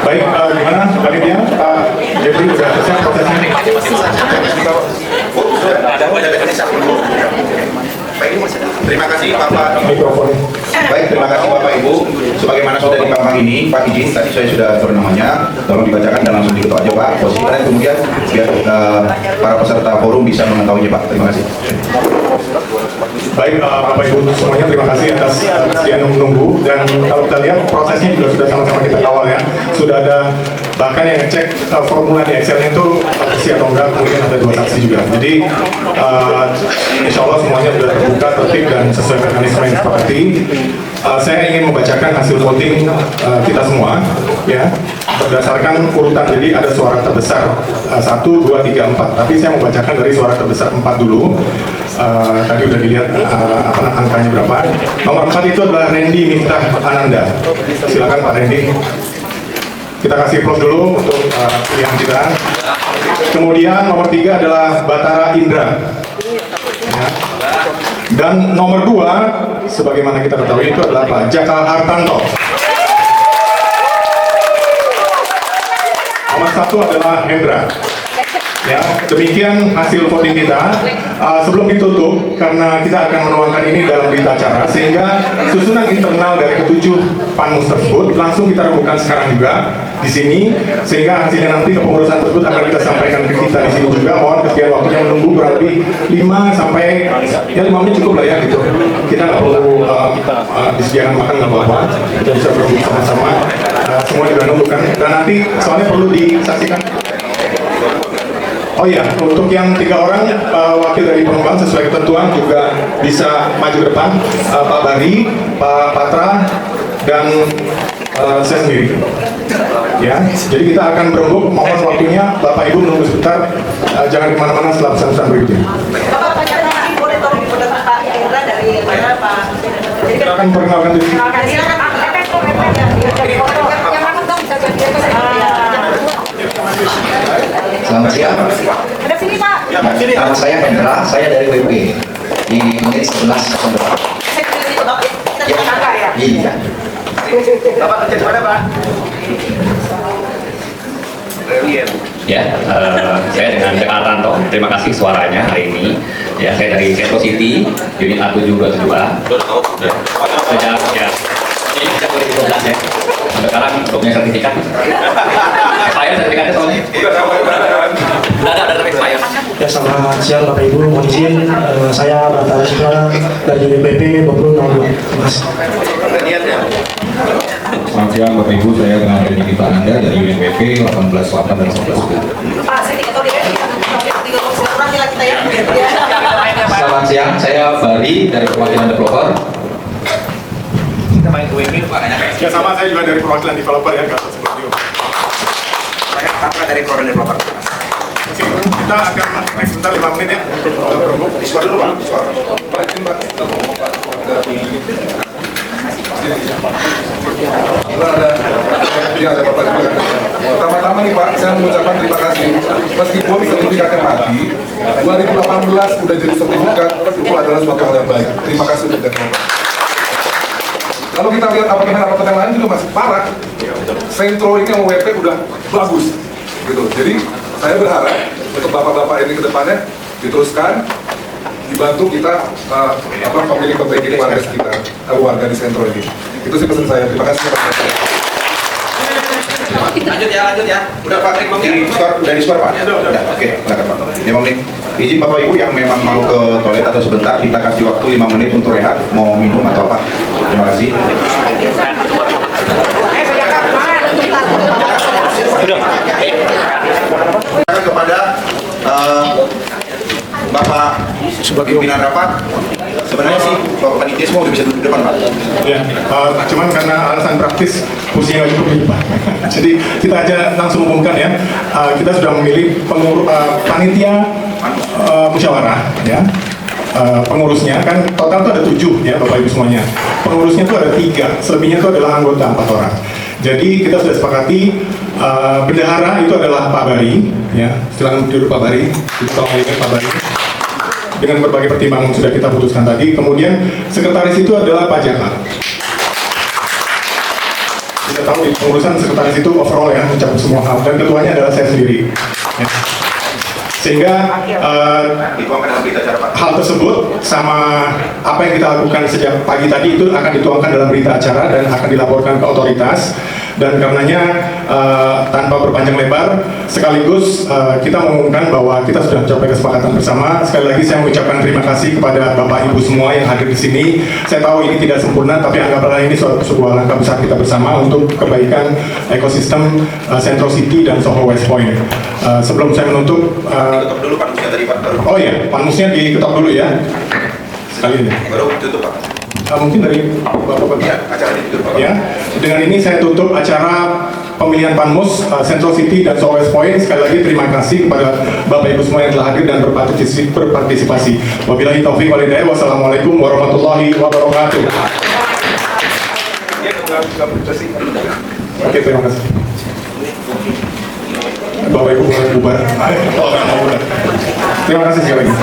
Baik, gimana panitia? Pak Jeffrey sudah selesai prosesnya? Baik, terima kasih Bapak. Mikrofon. Baik, terima kasih Bapak Ibu. Sebagaimana sudah dipampang ini, Pak izin tadi saya sudah bernamanya, tolong dibacakan dan langsung diketuk aja Pak. Posisinya kemudian biar para peserta forum bisa mengetahuinya Pak. Terima kasih. Baik, Bapak Ibu semuanya terima kasih atas yang menunggu, dan kalau kita lihat prosesnya juga sudah sama-sama kita kawal ya. Sudah ada bahkan yang ngecek formula di Excel itu bersih atau enggak, kemudian ada 2 saksi juga. Jadi insya Allah semuanya sudah terbuka, tertib dan sesuai mekanisme yang disepakati. Saya ingin membacakan hasil voting kita semua ya, berdasarkan urutan. Jadi ada suara terbesar 1, 2, 3, 4, tapi saya membacakan dari suara terbesar 4 dulu. Tadi udah dilihat angkanya berapa. Nomor 4 itu adalah Randy Miftah Ananda. Silakan Pak Randy. Kita kasih applause dulu untuk pilihan kita. Kemudian nomor 3 adalah Batara Indra. Ya. Dan nomor 2, sebagaimana kita ketahui itu adalah Pak Jaka Hartanto. Nomor 1 adalah Hendra. Ya, demikian hasil voting kita. Sebelum ditutup, karena kita akan menuangkan ini dalam berita acara, sehingga susunan internal dari ke-7 panmus tersebut langsung kita rembukan sekarang juga di sini, sehingga hasilnya nanti kepengurusan tersebut akan kita sampaikan ke kita di sini juga. Mohon kesediaan waktunya menunggu kurang lebih 5 sampai 5 menit cukup lah ya gitu. Kita nggak perlu disediakan makan nggak apa-apa, kita bisa berbagi sama-sama. Semua juga nunggu kan, dan nanti soalnya perlu disaksikan. Oh iya, untuk yang 3 orang wakil dari pengembang sesuai ketentuan juga bisa maju ke depan, Pak Bari, Pak Patra, dan saya sendiri. Ya, jadi kita akan berembuk. Mohon waktunya, Bapak Ibu menunggu sebentar, jangan kemana-mana setelah pesan-pesan berikutnya. Bapak Pak boleh tolong diperkenalkan Pak Indra dari mana Pak? Kita akan perkenalkan diri. Selamat siang. Ada sini Pak. Nama saya Hendra, saya dari WP di menit 11 depan. Iya. Bapak kerja di mana Pak? Relian. Ya, saya dengan Cek Artanto, terima kasih suaranya hari ini. Ya, saya dari Centro City, unit A722. Sejak ya, ini sejak 2012 ya. Sampai sekarang belum punya sertifikat. Saya sertifikatnya soalnya. Udah ada tapi saya. Ya, selamat siang Bapak Ibu, mohon izin saya Bata Rizka dari UNPP 2002. Terima kasih. Selamat siang Bapak Ibu, saya dengan Renita Anda dari UNPP 18 dan 19. Pak, saya tidak tahu dia silaturahmi lah kita ya. Selamat siang, saya Bari dari perwakilan developer. Kita main ke WMI Pak. Ya sama, saya juga dari perwakilan developer ya, Gatot Subagio. Saya Patra dari Koran Developer. Kita akan next sebentar 5 menit ya. Disuar dulu Pak, disuar. Pak, izin Pak. Ada Bapak juga. Pertama-tama nih Pak, saya mengucapkan terima kasih. Meskipun sertifikatnya mati, 2018 udah jadi sertifikat, itu adalah suatu hal yang baik. Terima kasih untuk developer. Kalau kita lihat apartemen-apartemen yang lain juga masih parah. Sentro ini yang WP udah bagus, gitu. Jadi saya berharap untuk bapak-bapak ini ke depannya diteruskan, dibantu kita pemilik warga sekitar, warga di Sentro ini. Itu sih pesan saya. Terima kasih. Lanjut ya. Udah Pak, Udah di Pak? Udah, oke, silakan Pak. 5 menit. Izin Bapak Ibu yang memang mau ke toilet atau sebentar, kita kasih waktu 5 menit untuk rehat, mau minum atau apa. Terima kasih. Kepada Bapak pimpinan rapat, sebenarnya sih Bapak panitia semua udah bisa duduk di depan Pak. Ya, cuman karena alasan praktis kursinya nggak cukup di depan. Jadi kita aja langsung umumkan ya. Kita sudah memilih panitia musyawarah ya. Pengurusnya kan total itu ada 7 ya Bapak Ibu semuanya. Pengurusnya itu ada 3, selebihnya itu adalah anggota 4 orang. Jadi kita sudah sepakati bendahara itu adalah Pak Bari ya. Silakan duduk Pak Bari. Kita tolong Pak Bari. Dengan berbagai pertimbangan sudah kita putuskan tadi. Kemudian sekretaris itu adalah Pak Jaka. Kita tahu di pengurusan sekretaris itu overall ya, mencakup semua hal, dan ketuanya adalah saya sendiri ya. Sehingga hal tersebut sama apa yang kita lakukan sejak pagi tadi itu akan dituangkan dalam berita acara dan akan dilaporkan ke otoritas. Dan karenanya tanpa berpanjang lebar, sekaligus kita mengumumkan bahwa kita sudah mencapai kesepakatan bersama. Sekali lagi saya mengucapkan terima kasih kepada Bapak Ibu semua yang hadir di sini. Saya tahu ini tidak sempurna, tapi anggaplah ini sebuah langkah besar kita bersama untuk kebaikan ekosistem Centro City dan Soho West Point. Sebelum saya menutup, Diketok dulu panmusnya tadi Pak. oh ya, panmusnya diketok dulu ya. Sekali ini. Baru tutup Pak. Mungkin dari Bapak ya, acara ditutup Pak. Ya, dengan ini saya tutup acara pemilihan Panmus Central City dan Soho West Point. Sekali lagi terima kasih kepada Bapak Ibu semua yang telah hadir dan berpartisipasi. Wabillahi taufiq wal hidayah. Wassalamualaikum warahmatullahi wabarakatuh. Oke, terima kasih. Bapak Ibu boleh bubar. Terima kasih sekali lagi.